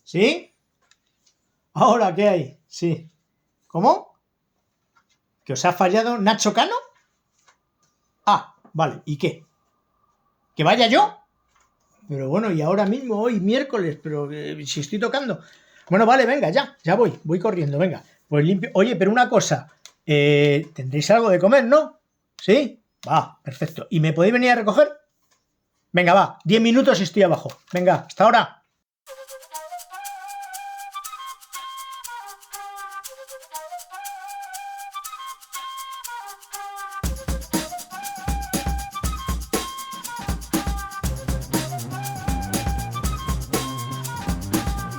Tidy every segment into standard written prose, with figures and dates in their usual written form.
¿Sí? Ahora, ¿qué hay? Sí. ¿Cómo? ¿Que os ha fallado Nacho Cano? Ah, vale. ¿Y qué? ¿Que vaya yo? Pero bueno, y ahora mismo, hoy, miércoles, pero si estoy tocando. Bueno, vale, venga, ya voy corriendo, venga. Pues limpio. Oye, pero una cosa, tendréis algo de comer, ¿no? ¿Sí? Va, perfecto. ¿Y me podéis venir a recoger? Venga, va, 10 minutos y estoy abajo. Venga, hasta ahora.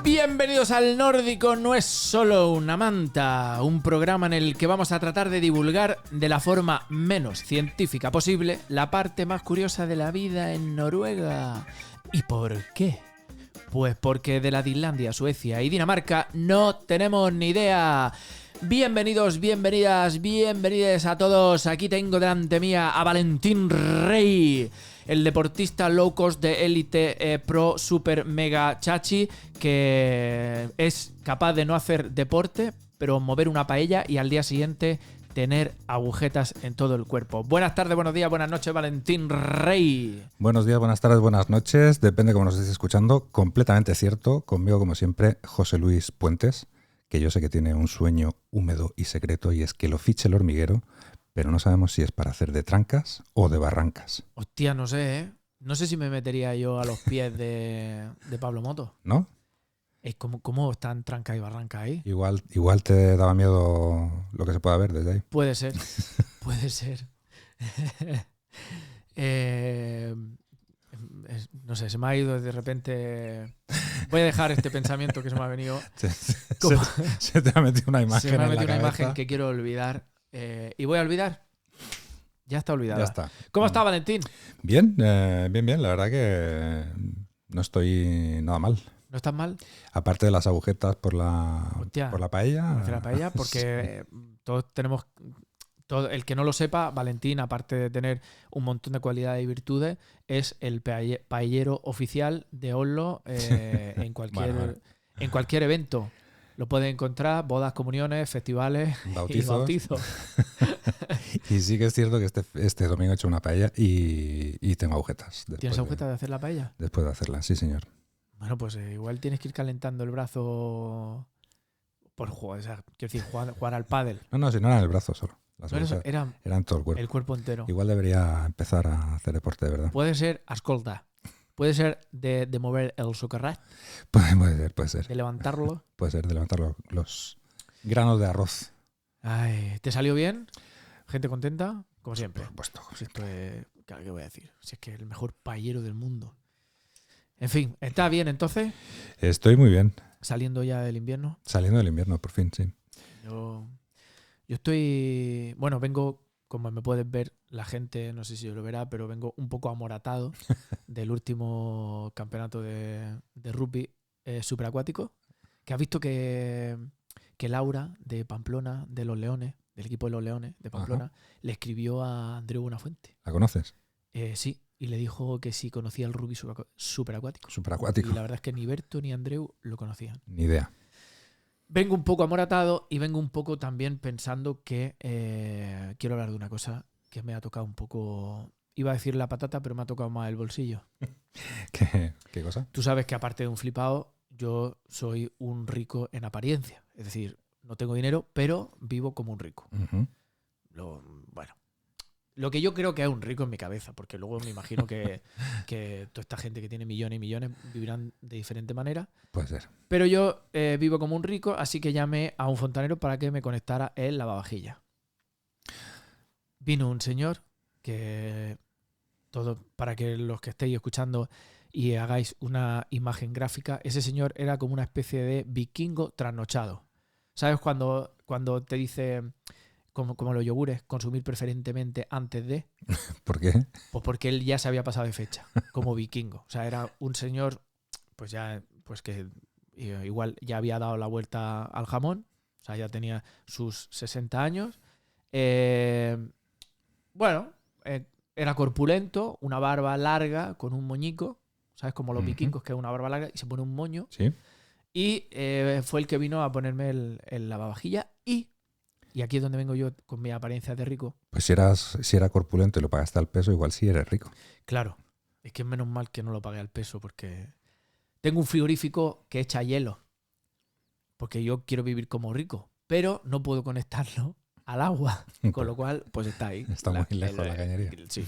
Bienvenidos al Nórdico no es solo una manta, un programa en el que vamos a tratar de divulgar de la forma menos científica posible la parte más curiosa de la vida en Noruega. ¿Y por qué? Pues porque de la de Islandia, Suecia y Dinamarca no tenemos ni idea. Bienvenidos, bienvenidas a todos. Aquí tengo delante mía a Valentín Rey, el deportista low cost de élite pro super mega chachi, que es capaz de no hacer deporte, pero mover una paella y al día siguiente tener agujetas en todo el cuerpo. Buenas tardes, buenos días, buenas noches, Valentín Rey. Buenos días, buenas tardes, buenas noches. Depende de cómo nos estéis escuchando. Completamente cierto. Conmigo, como siempre, José Luis Puentes, que yo sé que tiene un sueño húmedo y secreto, y es que lo fiche el hormiguero, pero no sabemos si es para hacer de trancas o de barrancas. Hostia, no sé, ¿eh? No sé si me metería yo a los pies de Pablo Moto. ¿No? ¿Cómo están trancas y barrancas ahí? Igual te daba miedo lo que se pueda ver desde ahí. Puede ser, puede ser. No sé, se me ha ido de repente. Voy a dejar este pensamiento que se me ha venido. Se te ha metido una imagen. Se me ha en metido la una cabeza. imagen que quiero olvidar. Y voy a olvidar. Ya está olvidada. Ya está. ¿Cómo está, Valentín? Bien, bien. La verdad que no estoy nada mal. ¿No estás mal? Aparte de las agujetas por la paella. Hacia la paella, porque todos tenemos. El que no lo sepa, Valentín, aparte de tener un montón de cualidades y virtudes, es el paellero oficial de Oslo en cualquier evento. Lo puedes encontrar, bodas, comuniones, festivales y bautizos. Y sí que es cierto que este domingo he hecho una paella y tengo agujetas. ¿Tienes agujetas de hacer la paella? Después de hacerla, sí, señor. Bueno, pues igual tienes que ir calentando el brazo por jugar, quiero decir, jugar al pádel. No, si no era en el brazo solo. Las agujetas eran todo el cuerpo. El cuerpo entero. Igual debería empezar a hacer deporte de verdad. Puede ser, ascolta, puede ser de mover el socarrat. Puede ser. De levantarlo. Puede ser de levantar los granos de arroz. Ay, ¿te salió bien? ¿Gente contenta? Como siempre. Por supuesto. ¿Qué voy a decir? Si es que el mejor paellero del mundo. En fin, ¿está bien entonces? Estoy muy bien. ¿Saliendo ya del invierno? Saliendo del invierno, por fin, sí. Yo estoy... Bueno, vengo, como me puedes ver, la gente, no sé si lo verá, pero vengo un poco amoratado del último campeonato de rugby superacuático. Que has visto que Laura, de Pamplona, de los Leones, del equipo de los Leones, de Pamplona, ajá, le escribió a Andreu Buenafuente. ¿La conoces? Sí, y le dijo que si conocía el rugby superacuático. Superacuático. Y la verdad es que ni Berto ni Andreu lo conocían. Ni idea. Vengo un poco amoratado y vengo un poco también pensando que quiero hablar de una cosa que me ha tocado un poco... Iba a decir la patata, pero me ha tocado más el bolsillo. ¿Qué cosa? Tú sabes que aparte de un flipado, yo soy un rico en apariencia. Es decir, no tengo dinero, pero vivo como un rico. Uh-huh. Lo que yo creo que es un rico en mi cabeza, porque luego me imagino que toda esta gente que tiene millones y millones vivirán de diferente manera. Puede ser. Pero yo vivo como un rico, así que llamé a un fontanero para que me conectara el lavavajillas. Vino un señor que... para que los que estéis escuchando y hagáis una imagen gráfica, ese señor era como una especie de vikingo trasnochado. ¿Sabes cuando te dice... Como los yogures, consumir preferentemente antes de? ¿Por qué? Pues porque él ya se había pasado de fecha, como vikingo. O sea, era un señor, pues que igual ya había dado la vuelta al jamón. O sea, ya tenía sus 60 años. Era corpulento, una barba larga con un moñico. ¿Sabes? Como los vikingos, que es una barba larga y se pone un moño. Sí. Y fue el que vino a ponerme el lavavajillas y aquí es donde vengo yo con mi apariencia de rico. Pues si era corpulento y lo pagaste al peso, igual sí eres rico. Claro, es que es menos mal que no lo pagué al peso porque tengo un frigorífico que echa hielo. Porque yo quiero vivir como rico, pero no puedo conectarlo al agua, con lo cual pues está ahí. Está muy lejos la cañería. Sí.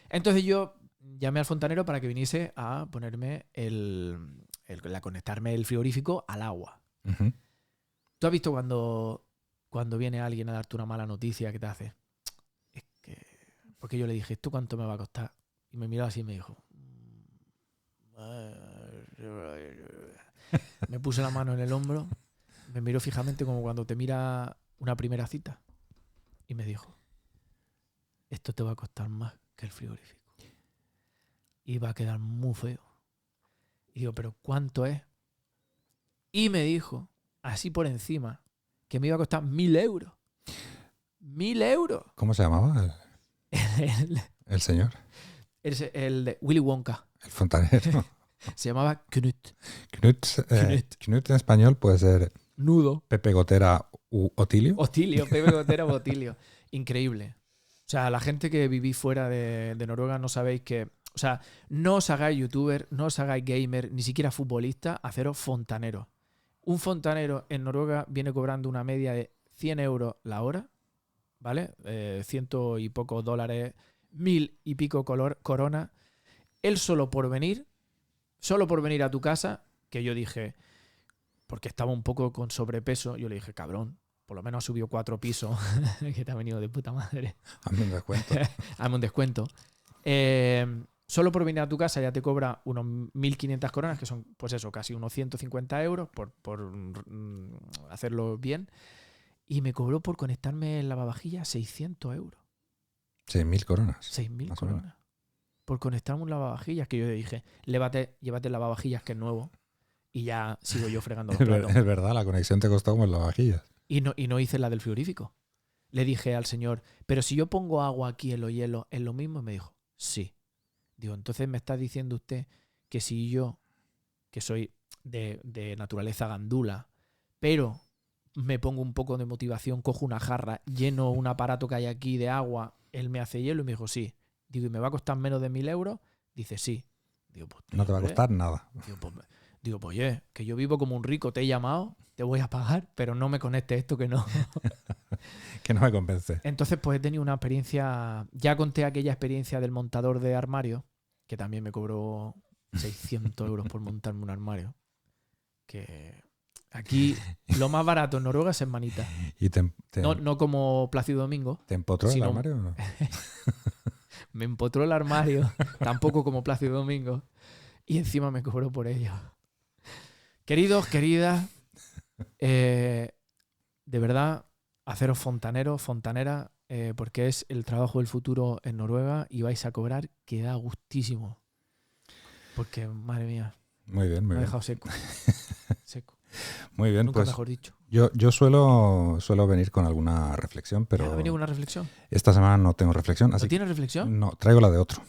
Entonces yo llamé al fontanero para que viniese a ponerme conectarme el frigorífico al agua. Ujú. ¿Tú has visto cuando viene alguien a darte una mala noticia que te hace? Es que... Porque yo le dije, ¿esto cuánto me va a costar? Y me miró así y me dijo... Me puse la mano en el hombro, me miró fijamente como cuando te mira una primera cita y me dijo, esto te va a costar más que el frigorífico. Y va a quedar muy feo. Y digo, ¿pero cuánto es? Y me dijo, así por encima, que me iba a costar 1.000 euros. 1.000 euros. ¿Cómo se llamaba el señor? El de Willy Wonka. El fontanero. Se llamaba Knut. Knut en español puede ser Nudo. Pepe Gotera u Otilio. Otilio, Pepe Gotera o Otilio. Increíble. O sea, la gente que vivís fuera de Noruega no sabéis que... O sea, no os hagáis youtuber, no os hagáis gamer, ni siquiera futbolista, haceros fontanero. Un fontanero en Noruega viene cobrando una media de 100 euros la hora, ¿vale? 100 y pocos dólares, 1.000 y pico corona. Él solo por venir a tu casa, que yo dije, porque estaba un poco con sobrepeso, yo le dije, cabrón, por lo menos ha subido 4 pisos, que te ha venido de puta madre. Hazme un descuento. Hazme un descuento. Solo por venir a tu casa ya te cobra unos 1.500 coronas, que son, pues eso, casi unos 150 euros por hacerlo bien. Y me cobró por conectarme el lavavajillas 600 euros. 6.000 coronas. 6.000 más o menos. coronas. Por conectarme un lavavajillas, que yo le dije, llévate el lavavajillas que es nuevo y ya sigo yo fregando los platos. Es verdad, la conexión te costó como en lavavajillas. Y no hice la del frigorífico. Le dije al señor, pero si yo pongo agua aquí en los hielos, ¿es lo mismo? Y me dijo, sí. Digo, entonces me está diciendo usted que si yo, que soy de naturaleza gandula, pero me pongo un poco de motivación, cojo una jarra, lleno un aparato que hay aquí de agua, él me hace hielo y me dijo, sí. Digo, ¿y me va a costar menos de 1.000 euros? Dice, sí. Digo, pues, No te va a costar nada. Digo, pues oye, que yo vivo como un rico, te he llamado, te voy a pagar, pero no me conecte esto que no. Que no me convence. Entonces, pues he tenido una experiencia, ya conté aquella experiencia del montador de armario, que también me cobró 600 euros por montarme un armario. Que aquí lo más barato en Noruega es en manita. ¿Y No como Plácido Domingo. te empotró el sino- armario o no? Me empotró el armario, tampoco como Plácido Domingo. Y encima me cobró por ello. Queridos, queridas, de verdad, haceros fontaneros, fontaneras, porque es el trabajo del futuro en Noruega y vais a cobrar que da gustísimo. Porque, madre mía, Muy bien, muy me ha bien. dejado seco. Seco. Muy bien, Nunca pues mejor dicho. yo suelo venir con alguna reflexión, pero ¿Ha venido una reflexión? esta semana no tengo reflexión, ¿No así tienes reflexión? que no, traigo la de otro.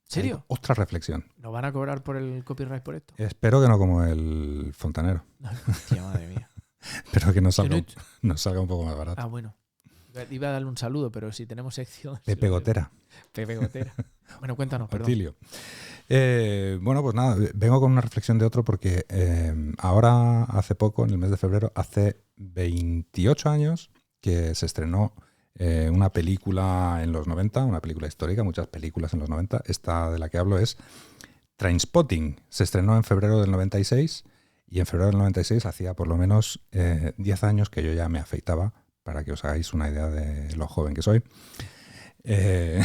¿Serio? Traigo otra reflexión. ¿Nos van a cobrar por el copyright por esto? Espero que no como el fontanero, Hostia, madre mía. pero que nos salga, Knut. nos salga un poco más barato. Ah, bueno. Iba a darle un saludo, pero si tenemos sección... Pepe Gotera. Pepe Gotera. Bueno, cuéntanos, perdón. Otilio. Bueno, pues nada, vengo con una reflexión de otro porque ahora, hace poco, en el mes de febrero, hace 28 años que se estrenó una película en los 90, una película histórica, muchas películas en los 90. Esta de la que hablo es Trainspotting. Se estrenó en febrero del 96 y en febrero del 96 hacía por lo menos 10 años que yo ya me afeitaba, para que os hagáis una idea de lo joven que soy. En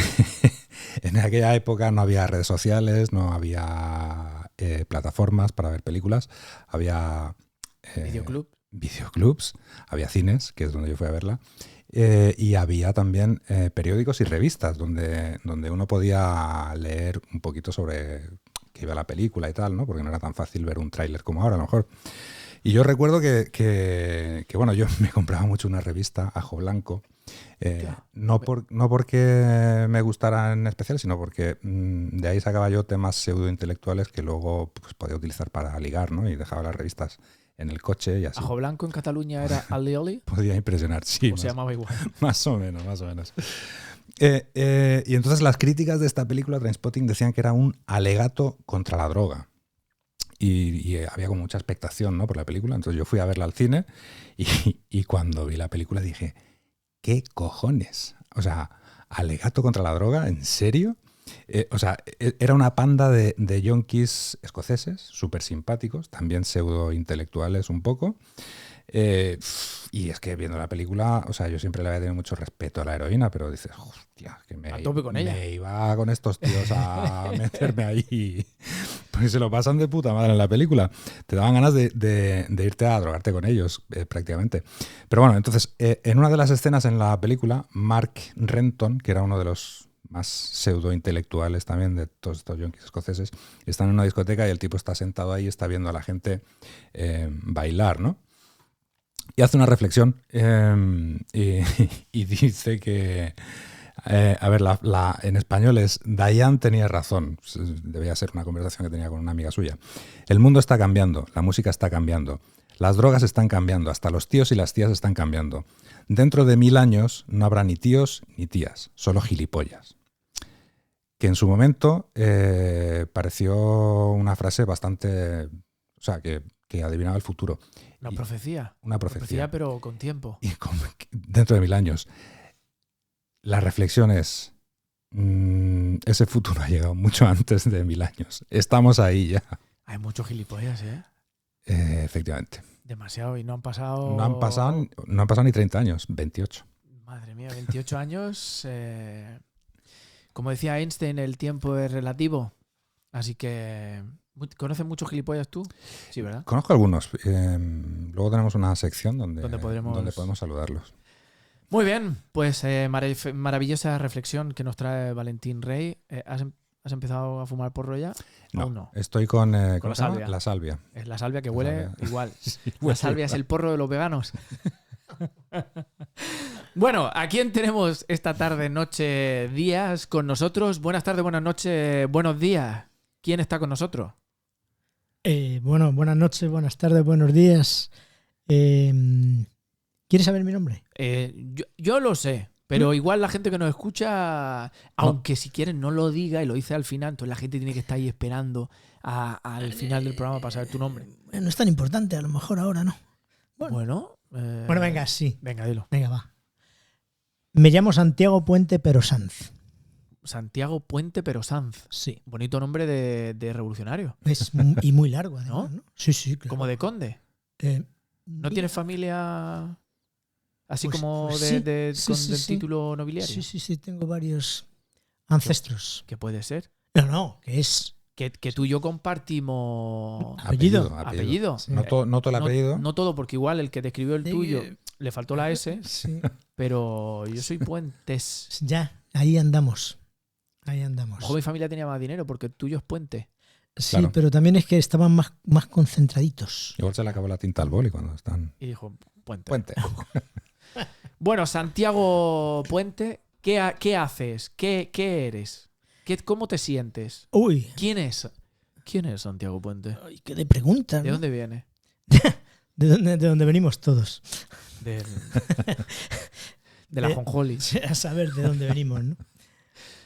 aquella época no había redes sociales, no había plataformas para ver películas, había Videoclub. videoclubs, había cines, que es donde yo fui a verla, y había también periódicos y revistas donde uno podía leer un poquito sobre qué iba la película y tal, ¿no? Porque no era tan fácil ver un tráiler como ahora, a lo mejor. Y yo recuerdo que, bueno, yo me compraba mucho una revista, Ajo Blanco, no porque me gustara en especial, sino porque de ahí sacaba yo temas pseudointelectuales que luego pues, podía utilizar para ligar, ¿no? Y dejaba las revistas en el coche y así. ¿Ajo Blanco en Cataluña era alioli? Podía impresionar, sí. ¿O se llamaba igual? Más o menos, más o menos. Y entonces las críticas de esta película, Trainspotting, decían que era un alegato contra la droga. Y había como mucha expectación, ¿no?, por la película. Entonces yo fui a verla al cine y cuando vi la película dije, ¿qué cojones? O sea, alegato contra la droga, ¿en serio? O sea, era una panda de yonkis escoceses, súper simpáticos, también pseudo intelectuales un poco. Y es que viendo la película, o sea, yo siempre le había tenido mucho respeto a la heroína, pero dices, hostia, que A tope con ella. me iba con estos tíos a meterme ahí. Pues se lo pasan de puta madre en la película. Te daban ganas de irte a drogarte con ellos, prácticamente. Pero bueno, entonces, en una de las escenas en la película, Mark Renton, que era uno de los más pseudo-intelectuales también de todos estos yonkis escoceses, están en una discoteca y el tipo está sentado ahí y está viendo a la gente bailar, ¿no? Y hace una reflexión y dice que, a ver, en español es Diane tenía razón, debía ser una conversación que tenía con una amiga suya. El mundo está cambiando, la música está cambiando, las drogas están cambiando, hasta los tíos y las tías están cambiando. Dentro de 1000 años no habrá ni tíos ni tías, solo gilipollas. Que en su momento pareció una frase bastante... O sea, que adivinaba el futuro. Una profecía. Una profecía, pero con tiempo. Y dentro de 1000 años. La reflexión es, ese futuro ha llegado mucho antes de 1000 años. Estamos ahí ya. Hay muchos gilipollas, ¿eh? Efectivamente. Demasiado. Y no han pasado... No han pasado ni 30 años, 28. Madre mía, 28 años. Como decía Einstein, el tiempo es relativo. Así que... ¿Conoces muchos gilipollas tú? Sí, ¿verdad? Conozco algunos. Luego tenemos una sección donde podemos saludarlos. Muy bien, pues maravillosa reflexión que nos trae Valentín Rey. ¿Has empezado a fumar porro ya? No, Aún no. Estoy con la salvia. La salvia. Es la salvia que huele igual. Sí, la salvia es el porro de los veganos. Bueno, ¿a quién tenemos esta tarde, noche, días con nosotros? Buenas tardes, buenas noches, buenos días. ¿Quién está con nosotros? Bueno, buenas noches, buenas tardes, buenos días. ¿Quieres saber mi nombre? Yo lo sé, pero igual la gente que nos escucha, aunque si quieres no lo diga y lo dice al final, entonces la gente tiene que estar ahí esperando al final del programa para saber tu nombre. No es tan importante, a lo mejor ahora no. Bueno, venga, sí. Venga, dilo. Venga, va. Me llamo Santiago Puente Pero Sanz. Santiago Puente Pero Sanz. Sí. Bonito nombre de revolucionario. Y muy largo, además, ¿no? Sí, claro. Como de conde. ¿No tienes familia así pues, como pues del título nobiliario? Sí, tengo varios ancestros. ¿Qué puede ser? No, que es... Que tú y yo compartimos... Apellido. Sí. No todo el apellido. No todo, porque igual el que te escribió el tuyo le faltó la S, sí. Pero yo soy Puentes. Ya, ahí andamos. Ojo, mi familia tenía más dinero porque el tuyo es Puente. Sí, claro. Pero también es que estaban más concentraditos. Igual se le acabó la tinta al boli cuando están... Y dijo, Puente. Bueno, Santiago Puente, ¿qué haces? ¿Qué eres? ¿Cómo te sientes? Uy. ¿Quién es Santiago Puente? Ay, qué de pregunta, ¿no? ¿De dónde viene? ¿De dónde venimos todos? De la Jonjoli. A saber de dónde venimos, ¿no?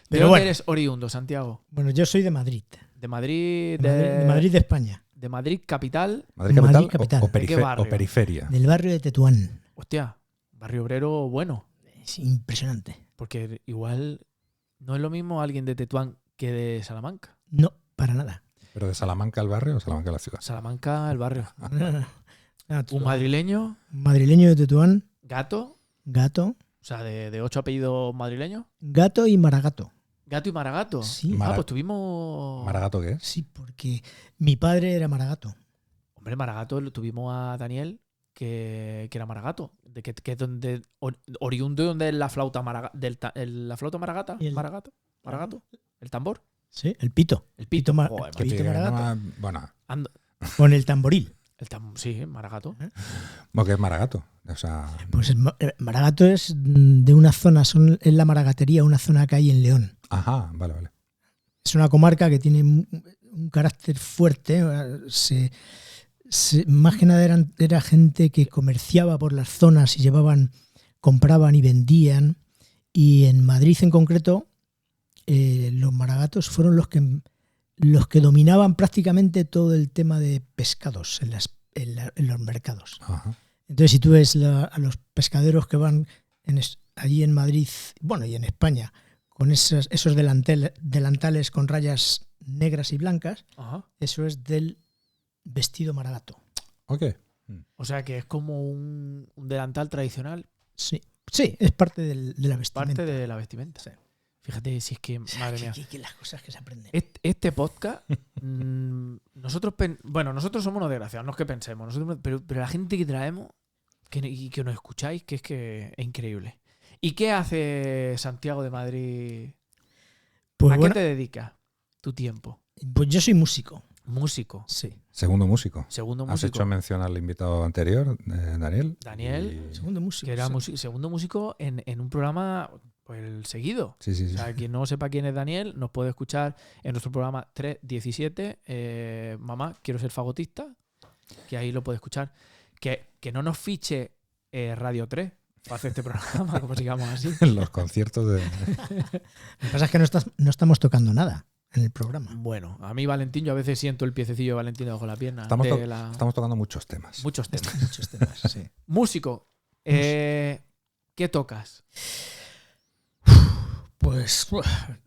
¿De dónde eres oriundo, Santiago? Bueno, yo soy de Madrid. De Madrid. De Madrid, de España. De Madrid capital. Madrid capital. O periferia. Del barrio de Tetuán. Hostia, barrio obrero bueno. Es impresionante. Porque igual no es lo mismo alguien de Tetuán que de Salamanca. No, para nada. ¿Pero de Salamanca al barrio o Salamanca a la ciudad? Salamanca, el barrio. No, Un madrileño. Madrileño de Tetuán. Gato. Gato. O sea, de 8 apellidos madrileños. Gato y Maragato. Gato y Maragato. Sí. Pues tuvimos... ¿Maragato qué es? Sí, porque mi padre era Maragato. Hombre, Maragato, tuvimos a Daniel, que era Maragato. Que es donde... Oriundo donde es la flauta la flauta Maragata. Maragato. El tambor. Sí, el pito. El pito. Pito Maragato. Bueno, Con el tamboril. Sí, Maragato. Bueno, que es Maragato. O sea, Pues Maragato es de una zona, es la Maragatería, una zona que hay en León. ajá, vale. Es una comarca que tiene un carácter fuerte. Más que nada era gente que comerciaba por las zonas y compraban y vendían. Y en Madrid en concreto, los maragatos fueron los que dominaban prácticamente todo el tema de pescados en los mercados. Ajá. Entonces, si tú ves a los pescaderos que van allí en Madrid, bueno, y en España, con esos delantales con rayas negras y blancas, Ajá. eso es del vestido maragato. Ok. O sea que es como un delantal tradicional, Sí, es parte de la vestimenta. parte de la vestimenta. Sí. Fíjate si es que, madre mía. Que las cosas que se aprenden. Este podcast, nosotros somos unos desgraciados, no es que pensemos, pero la gente que traemos y que nos escucháis, que es increíble. ¿Y qué hace Santiago de Madrid? Pues ¿A bueno, qué te dedicas tu tiempo? pues yo soy músico. Músico. Sí. Segundo músico. Segundo Has músico. hecho mención al invitado anterior, Daniel. Daniel, Segundo músico. que era sí. segundo músico en un programa pues, el seguido. Sí. O sea, quien no sepa quién es Daniel, nos puede escuchar en nuestro programa 317, Mamá, quiero ser fagotista, que ahí lo puede escuchar. Que no nos fiche Radio 3 para hacer este programa, como sigamos así. En los conciertos de... Lo que pasa es que no estamos tocando nada en el programa. Bueno, a mí Valentín, yo a veces siento el piececillo de Valentín debajo de la pierna. Estamos tocando muchos temas. Muchos temas. Muchos temas, sí. Músico, ¿qué tocas? Pues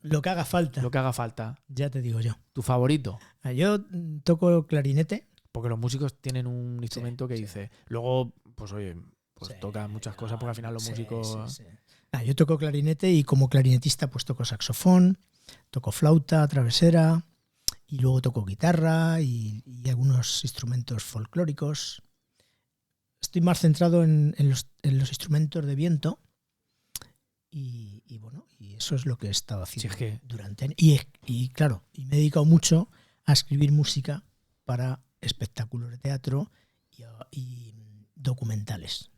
lo que haga falta, Lo que haga falta. ya te digo yo. ¿Tu favorito? Yo toco clarinete. Porque los músicos tienen un instrumento que sí. dice. Luego, pues oye, Sí, tocan muchas cosas porque al final los sí, músicos. sí. Yo toco clarinete y como clarinetista pues toco saxofón, toco flauta, travesera y luego toco guitarra y algunos instrumentos folclóricos. Estoy más centrado en los instrumentos de viento y bueno, y eso es lo que he estado haciendo Si es que- durante años. Y claro, y me he dedicado mucho a escribir música para espectáculos de teatro y documentales.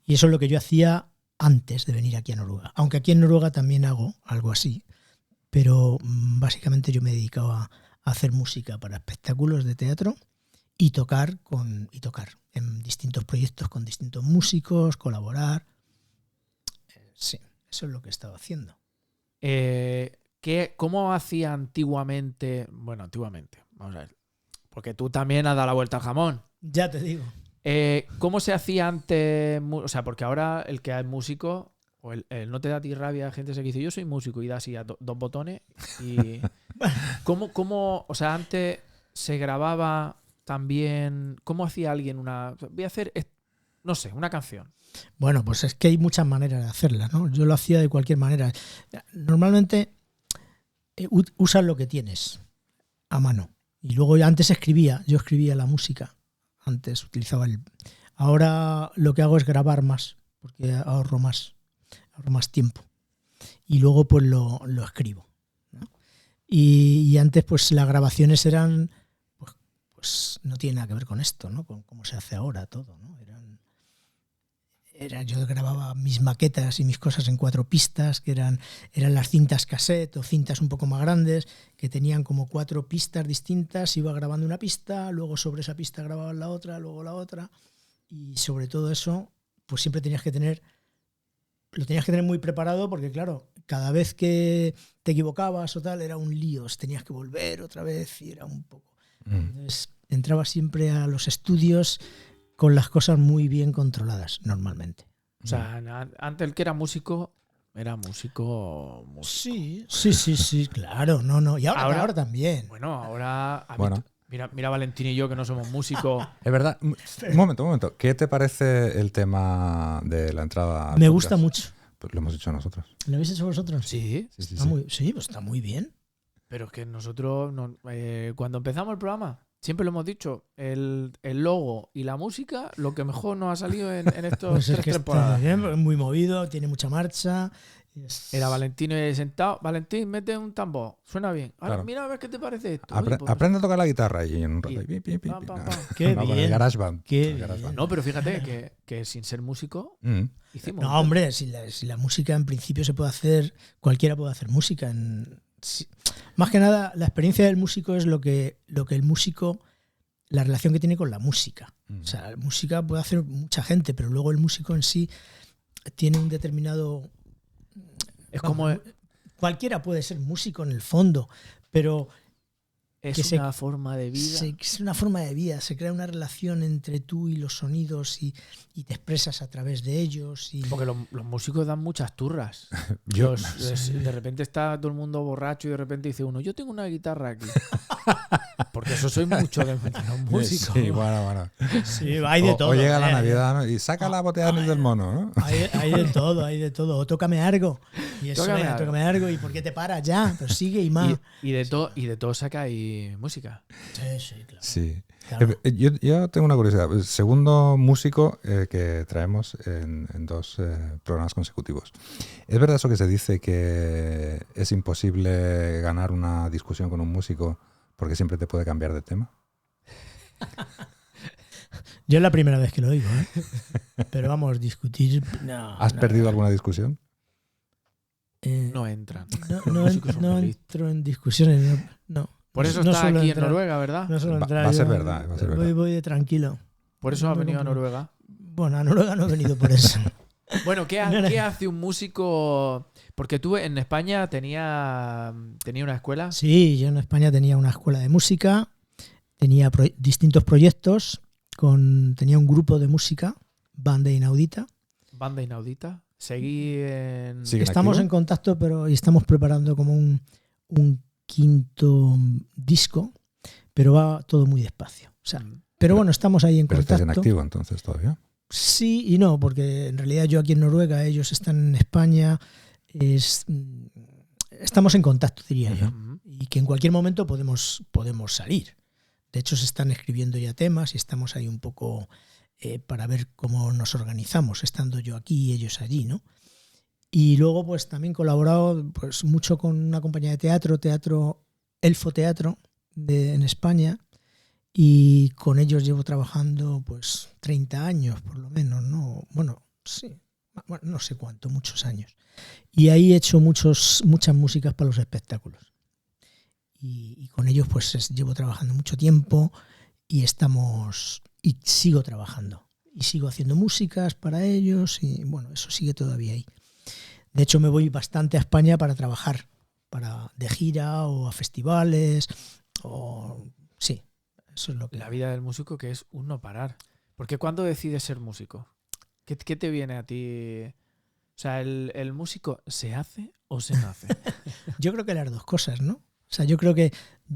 Y eso es lo que yo hacía antes de venir aquí a Noruega. Aunque aquí en Noruega también hago algo así. Pero básicamente yo me he dedicado a hacer música para espectáculos de teatro y tocar en distintos proyectos con distintos músicos, colaborar. Sí, eso es lo que he estado haciendo. ¿Cómo hacía antiguamente? Bueno, antiguamente, vamos a ver. Porque tú también has dado la vuelta al jamón. Ya te digo. ¿Cómo se hacía antes? O sea, porque ahora el que es músico, o el no te da a ti rabia, gente se dice, yo soy músico y da así a dos botones. Y ¿Cómo, o sea, antes se grababa también? ¿Cómo hacía alguien voy a hacer, no sé, una canción? Bueno, pues es que hay muchas maneras de hacerla, ¿no? Yo lo hacía de cualquier manera. Normalmente usas lo que tienes a mano. Y luego antes yo escribía la música. Antes utilizaba Ahora lo que hago es grabar más, porque ahorro más tiempo. Y luego pues lo escribo, ¿no? Y antes pues las grabaciones eran, pues no tiene nada que ver con esto, ¿no? Con cómo se hace ahora todo, ¿no? Yo grababa mis maquetas y mis cosas en 4 pistas, que eran las cintas cassette o cintas un poco más grandes, que tenían como 4 pistas distintas, iba grabando una pista, luego sobre esa pista grababa la otra, luego la otra, y sobre todo eso, pues siempre lo tenías que tener muy preparado, porque claro, cada vez que te equivocabas o tal, era un lío, tenías que volver otra vez y era un poco... Entonces, entraba siempre a los estudios con las cosas muy bien controladas, normalmente. O sea, antes el que era músico, músico. Sí, claro, no. Y ahora también. Bueno, ahora. Bueno. Mira Valentín y yo que no somos músicos. Es verdad. Un momento. ¿Qué te parece el tema de la entrada? Me gusta mucho. Pues lo hemos hecho nosotros. ¿Lo habéis hecho vosotros? Sí. Pues está muy bien. Pero es que nosotros, cuando empezamos el programa, siempre lo hemos dicho, el logo y la música, lo que mejor nos ha salido en estos Pues es 3 que temporadas. está muy movido, tiene mucha marcha, Era Valentino sentado. Valentín, mete un tambor. Suena bien. Ahora Claro. mira a ver qué te parece esto. Aprende a tocar la guitarra y en un rato. Y- pam, pam, pam. Qué No, con bien. el GarageBand. Qué El GarageBand. bien. No, pero fíjate que sin ser músico hicimos. No, hombre, si la música en principio se puede hacer, cualquiera puede hacer música. Más que nada, la experiencia del músico es lo que el músico, la relación que tiene con la música. O sea, la música puede hacer mucha gente, pero luego el músico en sí tiene un determinado... Es como Cualquiera puede ser músico en el fondo, pero es que una forma de vida. es una forma de vida. Se crea una relación entre tú y los sonidos y te expresas a través de ellos. Porque los músicos dan muchas turras. Yo- De repente está todo el mundo borracho y de repente dice uno, yo tengo una guitarra aquí. Porque eso soy mucho de los músicos. Sí, bueno. Sí, hay de todo. O llega la Navidad, ¿no? Y saca la botella del mono, ¿no? Hay de todo, hay de todo. O tócame algo. Y eso, Tócame venga, algo. tócame algo. ¿Y por qué te paras ya? Pero sigue y más. Y de todo saca ahí música. Sí, claro. Sí. Claro. Yo tengo una curiosidad. El segundo músico que traemos en 2 programas consecutivos. ¿Es verdad eso que se dice que es imposible ganar una discusión con un músico porque siempre te puede cambiar de tema? Yo es la primera vez que lo oigo, ¿eh? Pero vamos, discutir... No, ¿Has no. perdido alguna discusión? No entran. No, Los músicos son no felices. entro en discusiones, no. Por eso No está suelo aquí entrar. en Noruega, ¿verdad? No suelo Va entrar. a ser yo verdad, va a ser verdad. Voy de tranquilo. Por eso ha No venido a compro. Noruega. Bueno, a Noruega no he venido por eso. Bueno, ¿qué hace un músico? Porque tú en España tenía una escuela. Sí, yo en España tenía una escuela de música, tenía distintos proyectos, tenía un grupo de música, Banda Inaudita. Banda Inaudita. Seguí en... Sí. ¿Siguen Estamos activo? en contacto, pero y estamos preparando como un 5º disco, pero va todo muy despacio. O sea, pero bueno, estamos ahí en Pero estás en contacto. activo entonces todavía. Sí y no, porque en realidad yo aquí en Noruega, ellos están en España. Estamos en contacto, diría yo. Ujú. Y que en cualquier momento podemos salir. De hecho, se están escribiendo ya temas y estamos ahí un poco para ver cómo nos organizamos, estando yo aquí y ellos allí, ¿no? Y luego, pues también he colaborado pues, mucho con una compañía de teatro Elfo Teatro en España, y con ellos llevo trabajando pues 30 años por lo menos, ¿no? Bueno, sí, bueno, no sé cuánto, muchos años. Y ahí he hecho muchas músicas para los espectáculos. Y con ellos pues llevo trabajando mucho tiempo y sigo trabajando. Y sigo haciendo músicas para ellos y bueno, eso sigue todavía ahí. De hecho me voy bastante a España para trabajar, de gira o a festivales o... Sí, eso es lo que... La vida del músico, que es un no parar. Porque ¿cuándo decides ser músico? ¿Qué te viene a ti? O sea, ¿el músico se hace o se nace? Yo creo que las dos cosas, ¿no? O sea, yo creo que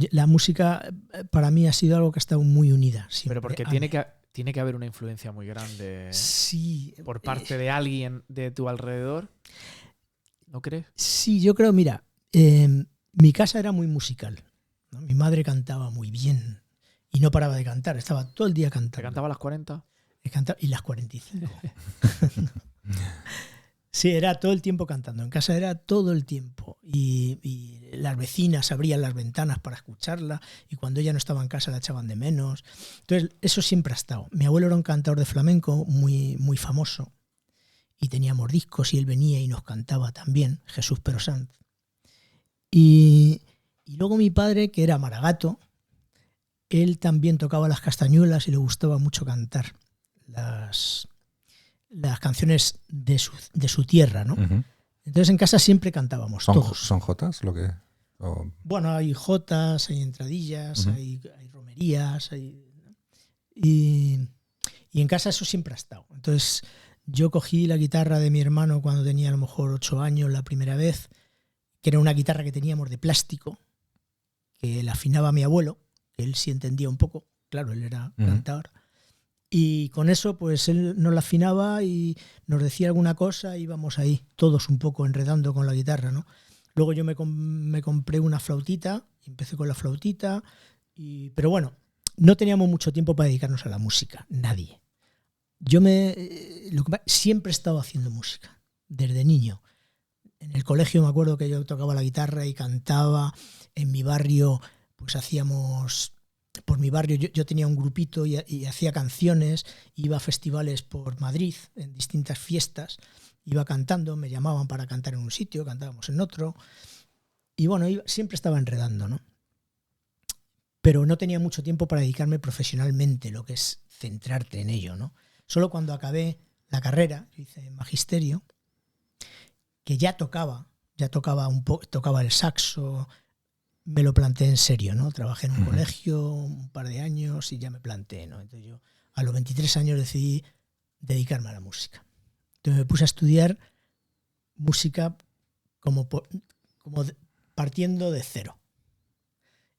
la música para mí ha sido algo que ha estado muy unida siempre. Pero porque tiene que haber una influencia muy grande Sí. por parte de alguien de tu alrededor. ¿No crees? Sí, yo creo, mira, mi casa era muy musical, ¿no? Mi madre cantaba muy bien y no paraba de cantar, estaba todo el día cantando. ¿Te cantaba a las 40? Y las 45. Sí, era todo el tiempo cantando. En casa era todo el tiempo. Y las vecinas abrían las ventanas para escucharla y cuando ella no estaba en casa la echaban de menos. Entonces, eso siempre ha estado. Mi abuelo era un cantador de flamenco muy, muy famoso y teníamos discos y él venía y nos cantaba también, Jesús Pero Sanz. Y luego mi padre, que era maragato, él también tocaba las castañuelas y le gustaba mucho cantar las canciones de su tierra, ¿no? Ujú. Entonces en casa siempre cantábamos todos. ¿Son jotas lo que...? Bueno, hay jotas, hay entradillas, Ujú. hay romerías, y en casa eso siempre ha estado. Entonces yo cogí la guitarra de mi hermano cuando tenía a lo mejor 8 años la primera vez, que era una guitarra que teníamos de plástico, que la afinaba mi abuelo, que él sí entendía un poco, claro, él era cantador. Y con eso, pues él nos la afinaba y nos decía alguna cosa y íbamos ahí, todos un poco enredando con la guitarra, ¿no? Luego yo me compré una flautita, y empecé con la flautita, pero bueno, no teníamos mucho tiempo para dedicarnos a la música, nadie. Siempre he estado haciendo música, desde niño. en el colegio me acuerdo que yo tocaba la guitarra y cantaba. En mi barrio, pues por mi barrio yo tenía un grupito y hacía canciones, iba a festivales por Madrid, en distintas fiestas, iba cantando, me llamaban para cantar en un sitio, cantábamos en otro, y bueno, siempre estaba enredando, ¿no? Pero no tenía mucho tiempo para dedicarme profesionalmente, lo que es centrarte en ello, ¿no? Solo cuando acabé la carrera, yo hice magisterio, que ya tocaba un poco, tocaba el saxo, me lo planteé en serio, ¿no? Trabajé en un colegio un par de años y ya me planteé, ¿no? Entonces yo a los 23 años decidí dedicarme a la música. Entonces me puse a estudiar música como partiendo de cero.